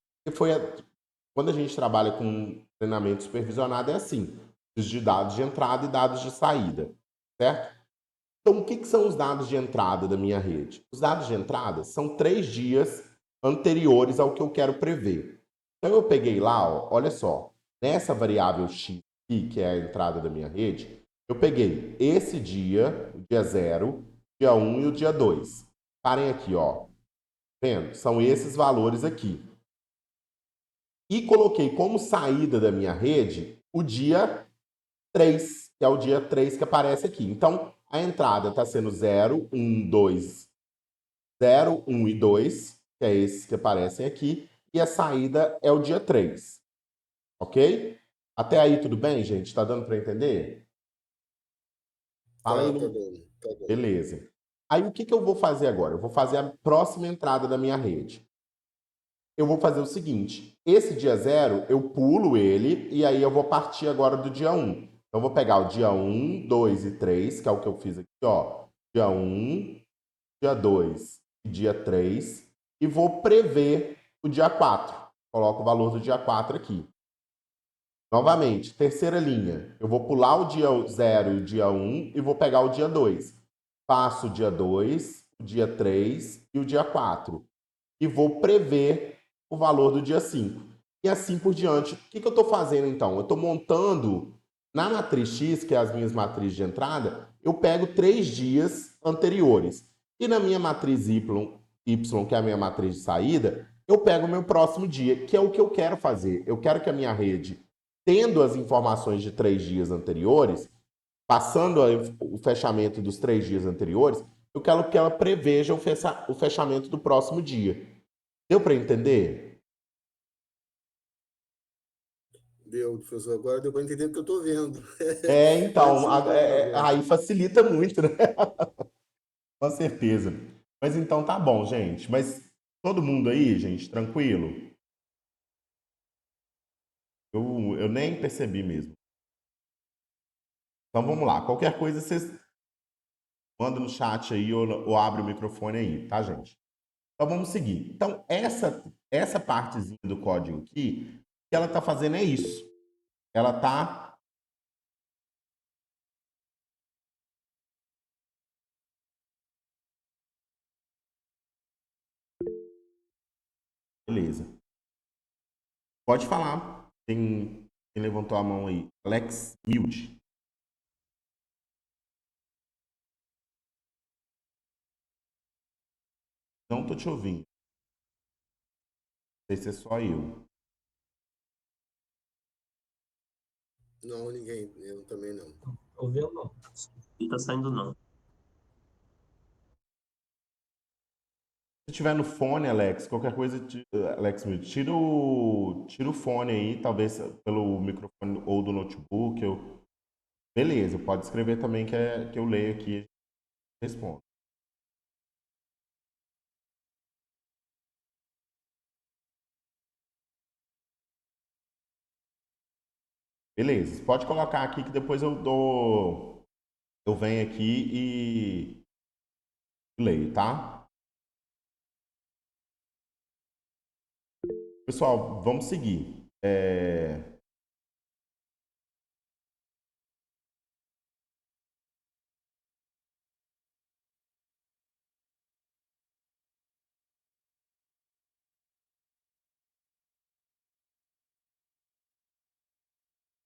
Quando a gente trabalha com treinamento supervisionado, é assim: de dados de entrada e dados de saída, certo? Então, o que são os dados de entrada da minha rede? Os dados de entrada são 3 dias anteriores ao que eu quero prever. Então, eu peguei lá, ó, olha só, nessa variável x aqui, que é a entrada da minha rede, eu peguei esse dia, o dia 0, o dia 1 e o dia 2. Parem aqui, ó. Vendo? São esses valores aqui. E coloquei como saída da minha rede o dia 3, que é o dia 3 que aparece aqui. Então, a entrada está sendo 0, 1, 2, 0, 1 e 2, que é esses que aparecem aqui, e a saída é o dia 3. Ok? Até aí tudo bem, gente? Está dando para entender? Fala aí. Tá bom, tá bom. Beleza. Aí o que eu vou fazer agora? Eu vou fazer a próxima entrada da minha rede. Eu vou fazer o seguinte: esse dia 0, eu pulo ele e aí eu vou partir agora do dia 1. Então, eu vou pegar o dia 1, 2 e 3, que é o que eu fiz aqui, ó. Dia 1, dia 2 e dia 3, e vou prever o dia 4. Coloco o valor do dia 4 aqui. Novamente, terceira linha. Eu vou pular o dia 0 e o dia 1 e vou pegar o dia 2. Faço o dia 2, o dia 3 e o dia 4. E vou prever o valor do dia 5. E assim por diante. O que eu estou fazendo então? Eu estou montando na matriz X, que é as minhas matrizes de entrada, eu pego 3 dias anteriores. E na minha matriz Y, que é a minha matriz de saída, eu pego o meu próximo dia, que é o que eu quero fazer. Eu quero que a minha rede, tendo as informações de 3 dias anteriores, passando o fechamento dos 3 dias anteriores, eu quero que ela preveja o fechamento do próximo dia. Deu para entender? Deu, professor. Agora deu para entender o que eu estou vendo. Antes Então, eu não estava vendo. aí facilita muito, né? Com certeza. Mas então tá bom, gente. Mas todo mundo aí, gente, tranquilo? Eu nem percebi mesmo. Então vamos lá. Qualquer coisa vocês mandam no chat aí ou abre o microfone aí, tá, gente? Então vamos seguir. Então essa partezinha do código aqui, o que ela tá fazendo é isso. Ela tá beleza. Pode falar. Quem levantou a mão aí? Alex Mild. Não tô te ouvindo. Não sei se é só eu. Não, ninguém. Eu também não. Ouviu não? E tá saindo não. Se tiver no fone, Alex, qualquer coisa, Alex, tira o fone aí, talvez pelo microfone ou do notebook. Beleza, pode escrever também que eu leio aqui e respondo. Beleza, pode colocar aqui que depois eu venho aqui e leio, tá? Pessoal, vamos seguir.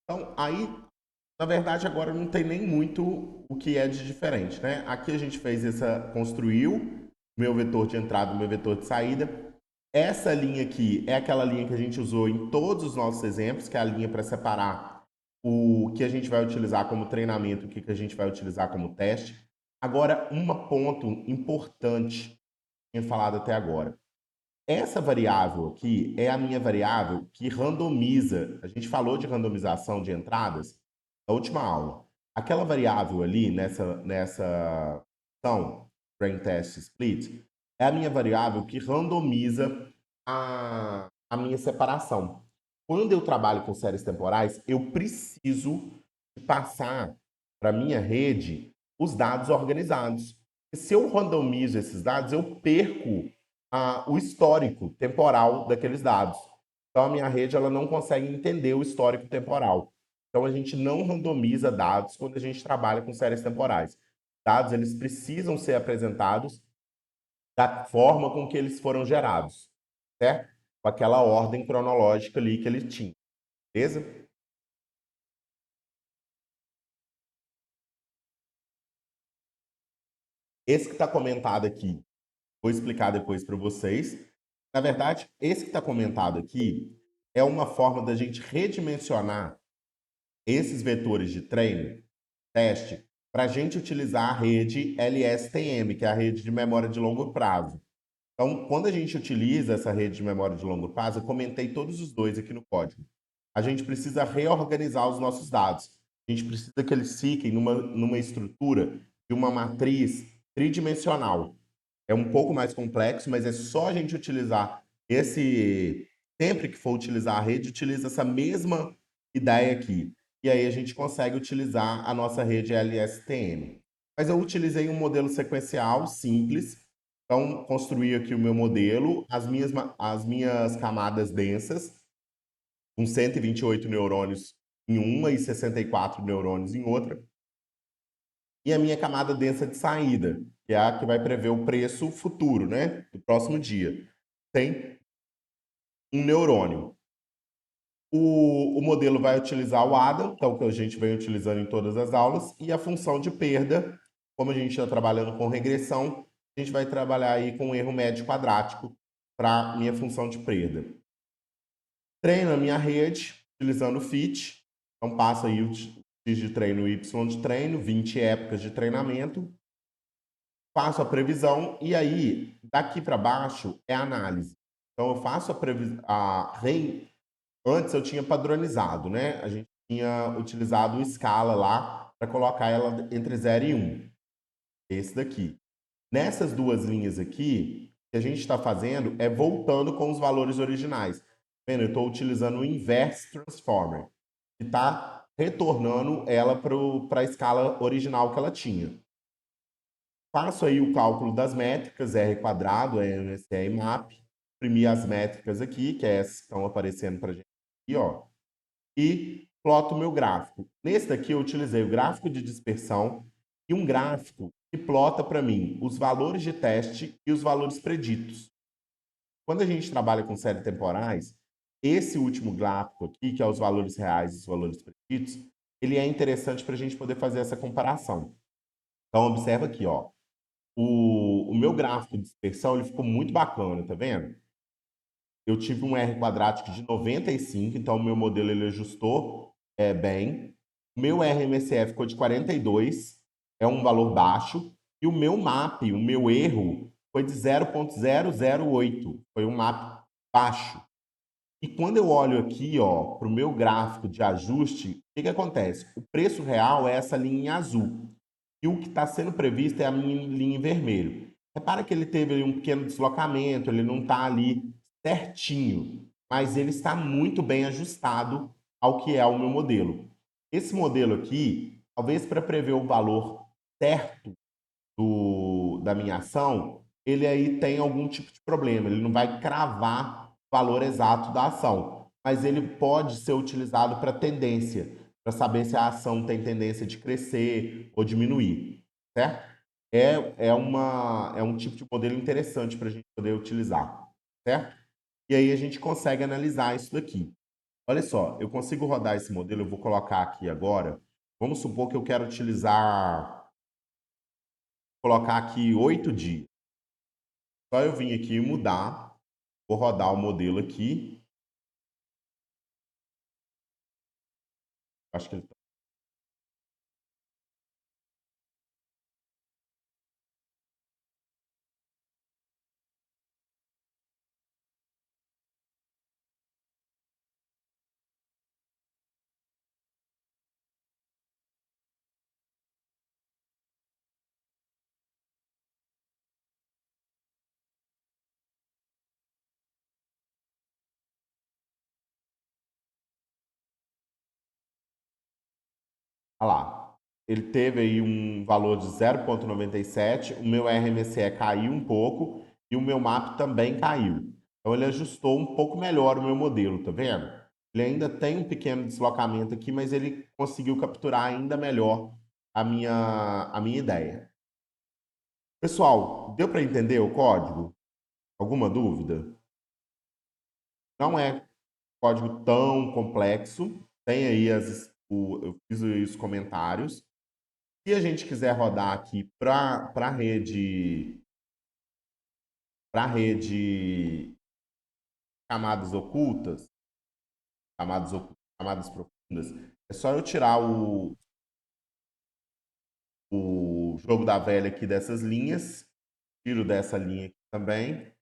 Então, aí, na verdade, agora não tem nem muito o que é de diferente, né? Aqui a gente construiu o meu vetor de entrada, o meu vetor de saída. Essa linha aqui é aquela linha que a gente usou em todos os nossos exemplos, que é a linha para separar o que a gente vai utilizar como treinamento, o que a gente vai utilizar como teste. Agora, um ponto importante que eu tinha falado até agora. Essa variável aqui é a minha variável que randomiza. A gente falou de randomização de entradas na última aula. Aquela variável ali nessa ação, Brain Test Split, é a minha variável que randomiza a minha separação. Quando eu trabalho com séries temporais, eu preciso passar para a minha rede os dados organizados. Se eu randomizo esses dados, eu perco o histórico temporal daqueles dados. Então, a minha rede ela não consegue entender o histórico temporal. Então, a gente não randomiza dados quando a gente trabalha com séries temporais. Dados eles precisam ser apresentados da forma com que eles foram gerados, certo? Com aquela ordem cronológica ali que ele tinha. Beleza? Esse que está comentado aqui, vou explicar depois para vocês. Na verdade, esse que está comentado aqui é uma forma da gente redimensionar esses vetores de treino, teste, para a gente utilizar a rede LSTM, que é a rede de memória de longo prazo. Então, quando a gente utiliza essa rede de memória de longo prazo, eu comentei todos os dois aqui no código. A gente precisa reorganizar os nossos dados. A gente precisa que eles fiquem numa estrutura de uma matriz tridimensional. É um pouco mais complexo, mas é só a gente utilizar esse. Sempre que for utilizar a rede, utiliza essa mesma ideia aqui. E aí a gente consegue utilizar a nossa rede LSTM. Mas eu utilizei um modelo sequencial simples. Então, construí aqui o meu modelo, as minhas camadas densas, com 128 neurônios em uma e 64 neurônios em outra. E a minha camada densa de saída, que é a que vai prever o preço futuro, né? Do próximo dia. Tem um neurônio. O modelo vai utilizar o ADA, que é o que a gente vem utilizando em todas as aulas, e a função de perda, como a gente está trabalhando com regressão, a gente vai trabalhar aí com erro médio quadrático para minha função de perda. Treino a minha rede, utilizando o FIT. Então, passa aí o X de treino, o Y de treino, 20 épocas de treinamento. Faço a previsão e aí, daqui para baixo, é a análise. Então, eu faço a previsão. Antes eu tinha padronizado, né? A gente tinha utilizado o escala lá para colocar ela entre 0 e 1. Esse daqui. Nessas duas linhas aqui, o que a gente está fazendo é voltando com os valores originais. Vendo? Eu estou utilizando o Inverse Transformer, que está retornando ela para a escala original que ela tinha. Faço aí o cálculo das métricas, R quadrado, NSE e MAP, imprimir as métricas aqui, que é essas que estão aparecendo para a gente aqui, ó, e ploto o meu gráfico. Nesse daqui eu utilizei o gráfico de dispersão e um gráfico que plota para mim os valores de teste e os valores preditos. Quando a gente trabalha com séries temporais, esse último gráfico aqui, que é os valores reais e os valores preditos, ele é interessante para a gente poder fazer essa comparação. Então, observa aqui, ó. O meu gráfico de dispersão ele ficou muito bacana, tá vendo? Eu tive um R quadrático de 95, então o meu modelo ele ajustou bem. O meu RMSE ficou de 42, é um valor baixo. E o meu MAP, o meu erro, foi de 0,008, foi um MAP baixo. E quando eu olho aqui, ó, para o meu gráfico de ajuste, o que acontece? O preço real é essa linha em azul. E o que está sendo previsto é a minha linha em vermelho. Repara que ele teve ali um pequeno deslocamento, ele não está ali certinho, mas ele está muito bem ajustado ao que é o meu modelo. Esse modelo aqui, talvez para prever o valor certo da minha ação, ele aí tem algum tipo de problema, ele não vai cravar o valor exato da ação, mas ele pode ser utilizado para tendência, para saber se a ação tem tendência de crescer ou diminuir, certo? É um tipo de modelo interessante para a gente poder utilizar, certo? E aí a gente consegue analisar isso daqui. Olha só, eu consigo rodar esse modelo, eu vou colocar aqui agora. Vamos supor que eu quero colocar aqui 8 dias. Só eu vim aqui e mudar. Vou rodar o modelo aqui. Acho que ele tá. Olha lá. Ele teve aí um valor de 0,97. O meu RMSE caiu um pouco e o meu MAP também caiu. Então ele ajustou um pouco melhor o meu modelo, tá vendo? Ele ainda tem um pequeno deslocamento aqui, mas ele conseguiu capturar ainda melhor a minha ideia. Pessoal, deu para entender o código? Alguma dúvida? Não é código tão complexo. Tem aí eu fiz os comentários. Se a gente quiser rodar aqui para rede camadas profundas, é só eu tirar o jogo da velha aqui dessas linhas, tiro dessa linha aqui também,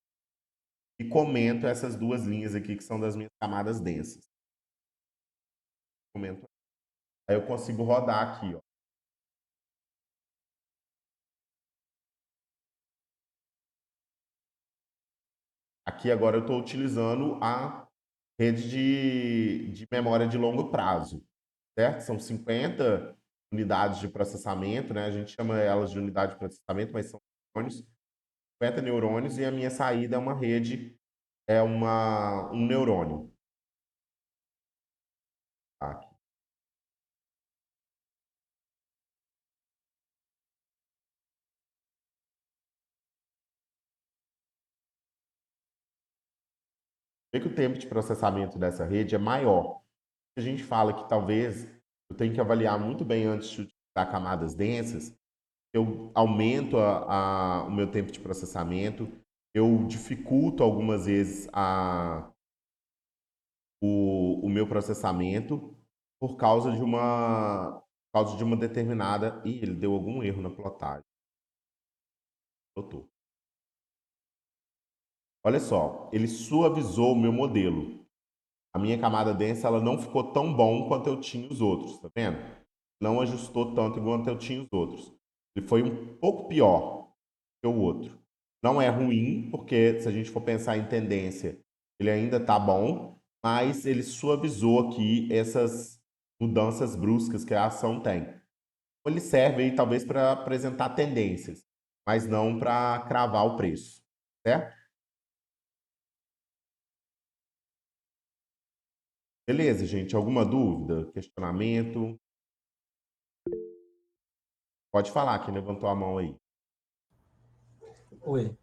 e comento essas duas linhas aqui que são das minhas camadas densas. Comento. Aí eu consigo rodar aqui, ó. Aqui agora eu estou utilizando a rede de memória de longo prazo, certo? São 50 unidades de processamento, né? A gente chama elas de unidade de processamento, mas são neurônios, 50 neurônios, e a minha saída é uma rede, um neurônio. Tá? Vê que o tempo de processamento dessa rede é maior. A gente fala que talvez eu tenho que avaliar muito bem antes de utilizar camadas densas, eu aumento o meu tempo de processamento, eu dificulto algumas vezes o meu processamento por causa de uma determinada... Ih, ele deu algum erro na plotagem. Doutor. Olha só, ele suavizou o meu modelo. A minha camada densa ela não ficou tão bom quanto eu tinha os outros, tá vendo? Não ajustou tanto quanto eu tinha os outros. Ele foi um pouco pior que o outro. Não é ruim, porque se a gente for pensar em tendência, ele ainda tá bom, mas ele suavizou aqui essas mudanças bruscas que a ação tem. Ele serve aí talvez para apresentar tendências, mas não para cravar o preço, certo? Beleza, gente? Alguma dúvida? Questionamento? Pode falar, quem levantou a mão aí. Oi.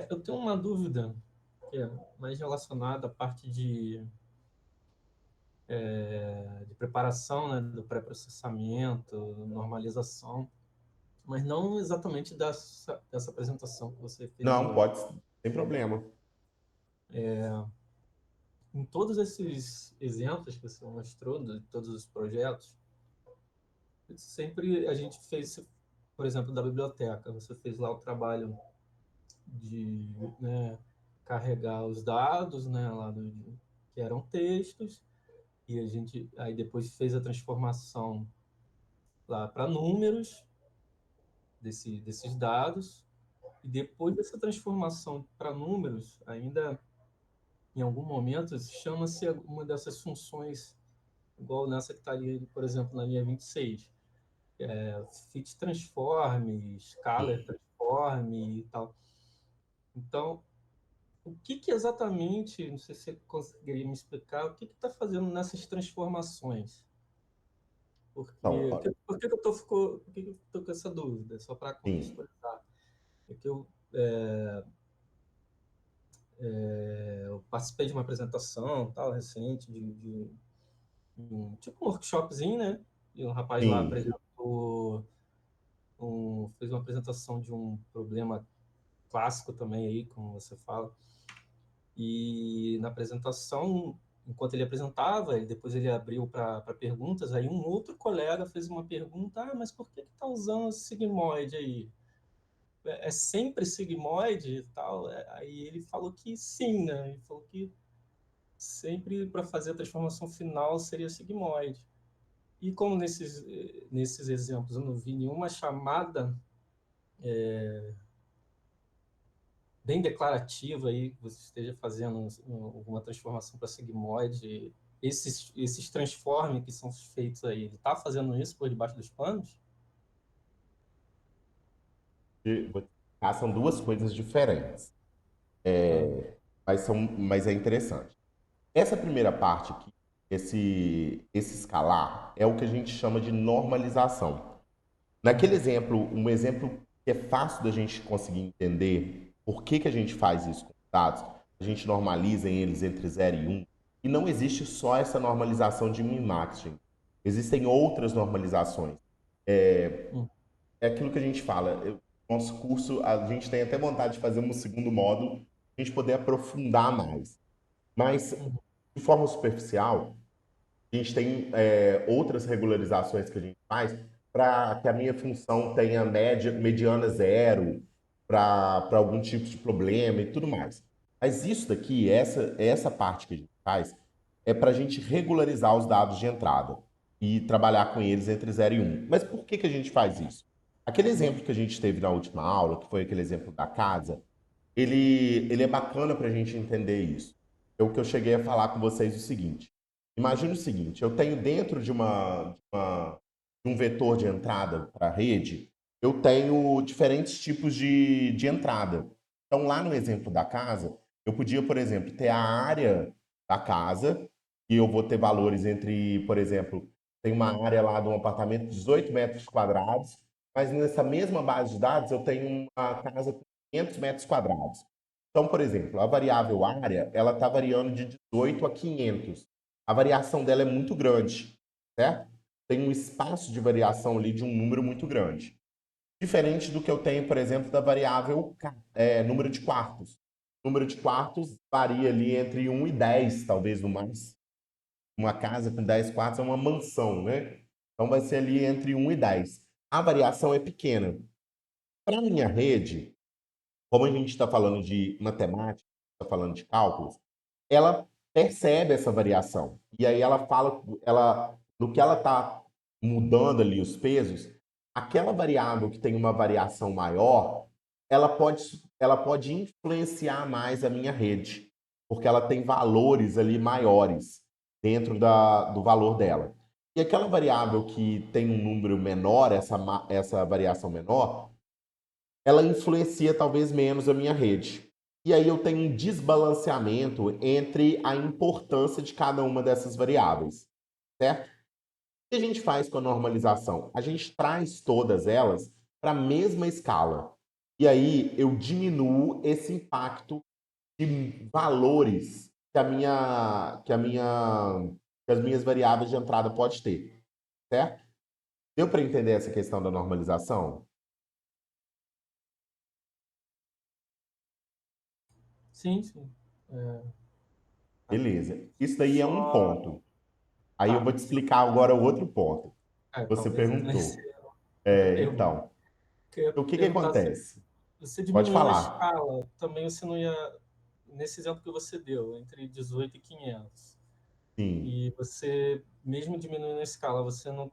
Eu tenho uma dúvida que é mais relacionada à parte de preparação, né, do pré-processamento, normalização, mas não exatamente dessa apresentação que você fez Não, hoje. pode, sem problema. Em todos esses exemplos que você mostrou, de todos os projetos, sempre a gente fez, por exemplo, da biblioteca, você fez lá o trabalho de, né, carregar os dados, né, que eram textos, e a gente aí depois fez a transformação lá para números desses dados, e depois dessa transformação para números, ainda em algum momento chama-se uma dessas funções, igual nessa que está ali, por exemplo, na linha 26, fit transform, scalar transform e tal. Então, o que exatamente, não sei se você conseguiria me explicar, o que está fazendo nessas transformações? Então, Por que eu tô com essa dúvida? Só para sim. contextualizar. É que eu participei de uma apresentação tal, recente, de tipo um workshopzinho, né? E um rapaz lá Sim. apresentou, fez uma apresentação de um problema clássico também aí, como você fala. E na apresentação, enquanto ele apresentava, depois ele abriu para perguntas, aí um outro colega fez uma pergunta, mas por que está usando esse sigmoide aí? É sempre sigmoide e tal? Aí ele falou que sim, né? Ele falou que sempre para fazer a transformação final seria sigmoide. E como nesses exemplos eu não vi nenhuma chamada bem declarativa aí, que você esteja fazendo alguma transformação para sigmoide, esses transformes que são feitos aí, ele está fazendo isso por debaixo dos panos? São duas coisas diferentes, Ah, mas é interessante. Essa primeira parte aqui, esse escalar, é o que a gente chama de normalização. Naquele exemplo, um exemplo que é fácil da gente conseguir entender por que a gente faz isso com os dados, a gente normaliza eles entre 0 e 1, e não existe só essa normalização de min-max, gente. Existem outras normalizações. hum, É aquilo que a gente fala. Nosso curso, a gente tem até vontade de fazer um segundo módulo, a gente poder aprofundar mais. Mas, hum, de forma superficial, a gente tem outras regularizações que a gente faz para que a minha função tenha mediana zero para algum tipo de problema e tudo mais. Mas isso daqui, essa parte que a gente faz, é para a gente regularizar os dados de entrada e trabalhar com eles entre 0 e 1. Mas por que que a gente faz isso? Aquele exemplo que a gente teve na última aula, que foi aquele exemplo da casa, ele é bacana para a gente entender isso. É o que eu cheguei a falar com vocês o seguinte. Imagina o seguinte, eu tenho dentro de um vetor de entrada para a rede, eu tenho diferentes tipos de entrada. Então, lá no exemplo da casa, eu podia, por exemplo, ter a área da casa, e eu vou ter valores entre, por exemplo, tem uma área lá de um apartamento de 18 metros quadrados, mas nessa mesma base de dados eu tenho uma casa com 500 metros quadrados. Então, por exemplo, a variável área, ela está variando de 18 a 500. A variação dela é muito grande, certo? Tem um espaço de variação ali de um número muito grande. Diferente do que eu tenho, por exemplo, da variável número de quartos. O número de quartos varia ali entre 1 e 10, talvez no mais. Uma casa com 10 quartos é uma mansão, né? Então vai ser ali entre 1 e 10. A variação é pequena. Para a minha rede, como a gente está falando de matemática, está falando de cálculos, ela percebe essa variação. E aí ela fala, no que ela está mudando ali os pesos, aquela variável que tem uma variação maior, ela pode influenciar mais a minha rede, porque ela tem valores ali maiores dentro do valor dela. E aquela variável que tem um número menor, essa variação menor, ela influencia talvez menos a minha rede. E aí eu tenho um desbalanceamento entre a importância de cada uma dessas variáveis, certo? O que a gente faz com a normalização? A gente traz todas elas para a mesma escala. E aí eu diminuo esse impacto de valores que as minhas variáveis de entrada pode ter, certo? Deu para entender essa questão da normalização? Sim, sim. É, tá. Beleza. Isso daí é um Só. ponto. Aí eu vou Tá. te explicar agora o outro ponto. Você Talvez então esse perguntou. é outra pergunta. Então, Que eu ia o que que perguntar se acontece? você Pode diminuindo a falar. escala, também você não ia. Nesse exemplo que você deu, entre 18 e 500, Sim. e você, mesmo diminuindo a escala, você não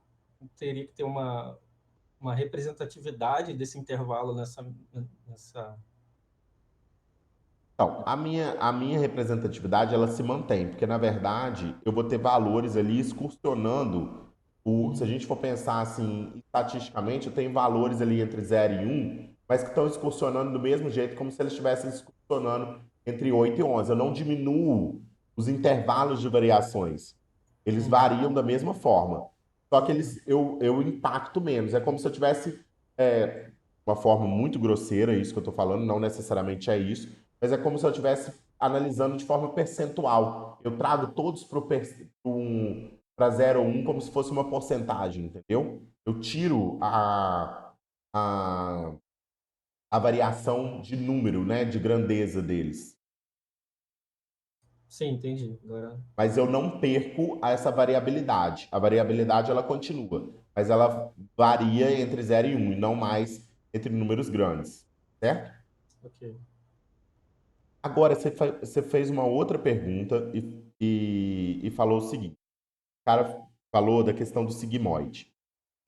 teria que ter uma representatividade desse intervalo nessa. Então, a minha representatividade ela se mantém, porque na verdade eu vou ter valores ali excursionando. Se a Uhum. gente for pensar assim, estatisticamente, eu tenho valores ali entre 0 e 1, mas que estão excursionando do mesmo jeito, como se eles estivessem excursionando entre 8 e 11. Eu não diminuo os intervalos de variações. Eles Uhum. variam da mesma forma. Só que Uhum. eu impacto menos. É como se eu tivesse uma forma muito grosseira, isso que eu estou falando, não necessariamente é isso, mas é como se eu estivesse analisando de forma percentual. Eu trago todos para 0 ou 1 como se fosse uma porcentagem, entendeu? Eu tiro a, a variação de número, né, de grandeza deles. Sim, entendi. Agora. Mas eu não perco essa variabilidade. A variabilidade ela continua, mas ela varia entre 0 e 1 e não mais entre números grandes, certo? Ok. Agora, você fez uma outra pergunta e falou o seguinte: o cara falou da questão do sigmoide.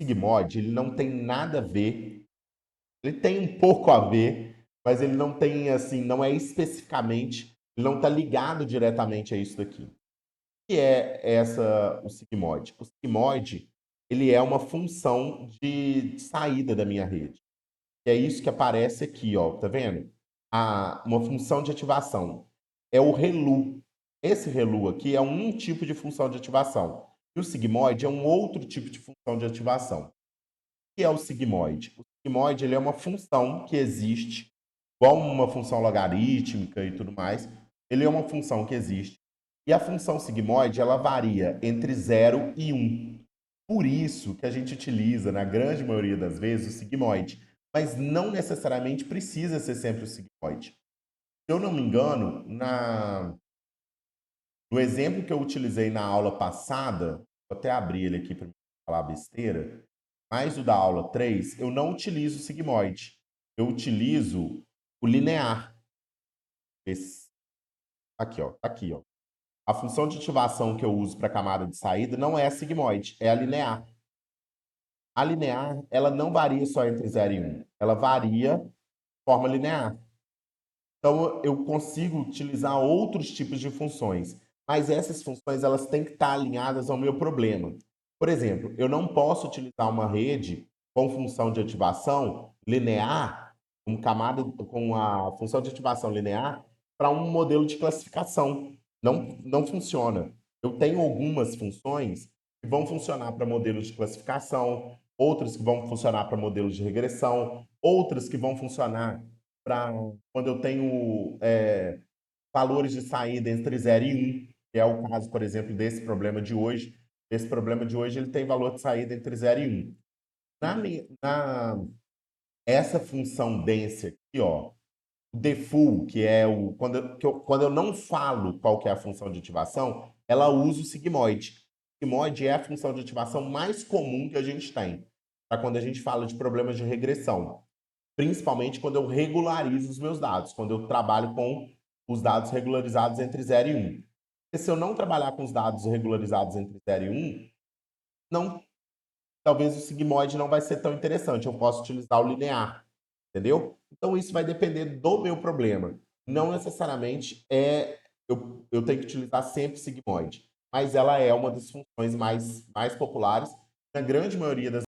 O sigmoide, ele não tem nada a ver, ele tem um pouco a ver, mas ele não tem, assim, não é especificamente, ele não está ligado diretamente a isso daqui. O que é o sigmoide? O sigmoide, ele é uma função de saída da minha rede. E é isso que aparece aqui, ó, tá vendo? Uma função de ativação. É o ReLU. Esse ReLU aqui é um tipo de função de ativação. E o sigmoide é um outro tipo de função de ativação. O que é o sigmoide? O sigmoide ele é uma função que existe, igual uma função logarítmica e tudo mais. Ele é uma função que existe. E a função sigmoide, ela varia entre 0 e 1. Por isso que a gente utiliza, na grande maioria das vezes, o sigmoide. Mas não necessariamente precisa ser sempre o sigmoide. Se eu não me engano, no exemplo que eu utilizei na aula passada, vou até abrir ele aqui para não falar besteira, mas o da aula 3, eu não utilizo o sigmoide. Eu utilizo o linear. Aqui, ó. Tá aqui, ó. A função de ativação que eu uso para a camada de saída não é a sigmoide, é a linear. A linear, ela não varia só entre 0 e 1. Ela varia de forma linear. Então, eu consigo utilizar outros tipos de funções. Mas essas funções, elas têm que estar alinhadas ao meu problema. Por exemplo, eu não posso utilizar uma rede com função de ativação linear, com a função de ativação linear, para um modelo de classificação. Não funciona. Eu tenho algumas funções que vão funcionar para modelos de classificação, outras que vão funcionar para modelos de regressão, outras que vão funcionar para quando eu tenho valores de saída entre 0 e 1, que é o caso, por exemplo, desse problema de hoje. Esse problema de hoje ele tem valor de saída entre 0 e 1. Essa função dense aqui, ó, o default, que é quando eu não falo qual que é a função de ativação, ela usa o sigmoide. O sigmoide é a função de ativação mais comum que a gente tem, para quando a gente fala de problemas de regressão. Principalmente quando eu regularizo os meus dados, quando eu trabalho com os dados regularizados entre 0 e 1. Porque se eu não trabalhar com os dados regularizados entre 0 e 1, não, talvez o sigmoide não vai ser tão interessante. Eu posso utilizar o linear, entendeu? Então isso vai depender do meu problema. Não necessariamente eu tenho que utilizar sempre sigmoide, mas ela é uma das funções mais populares. Na grande maioria das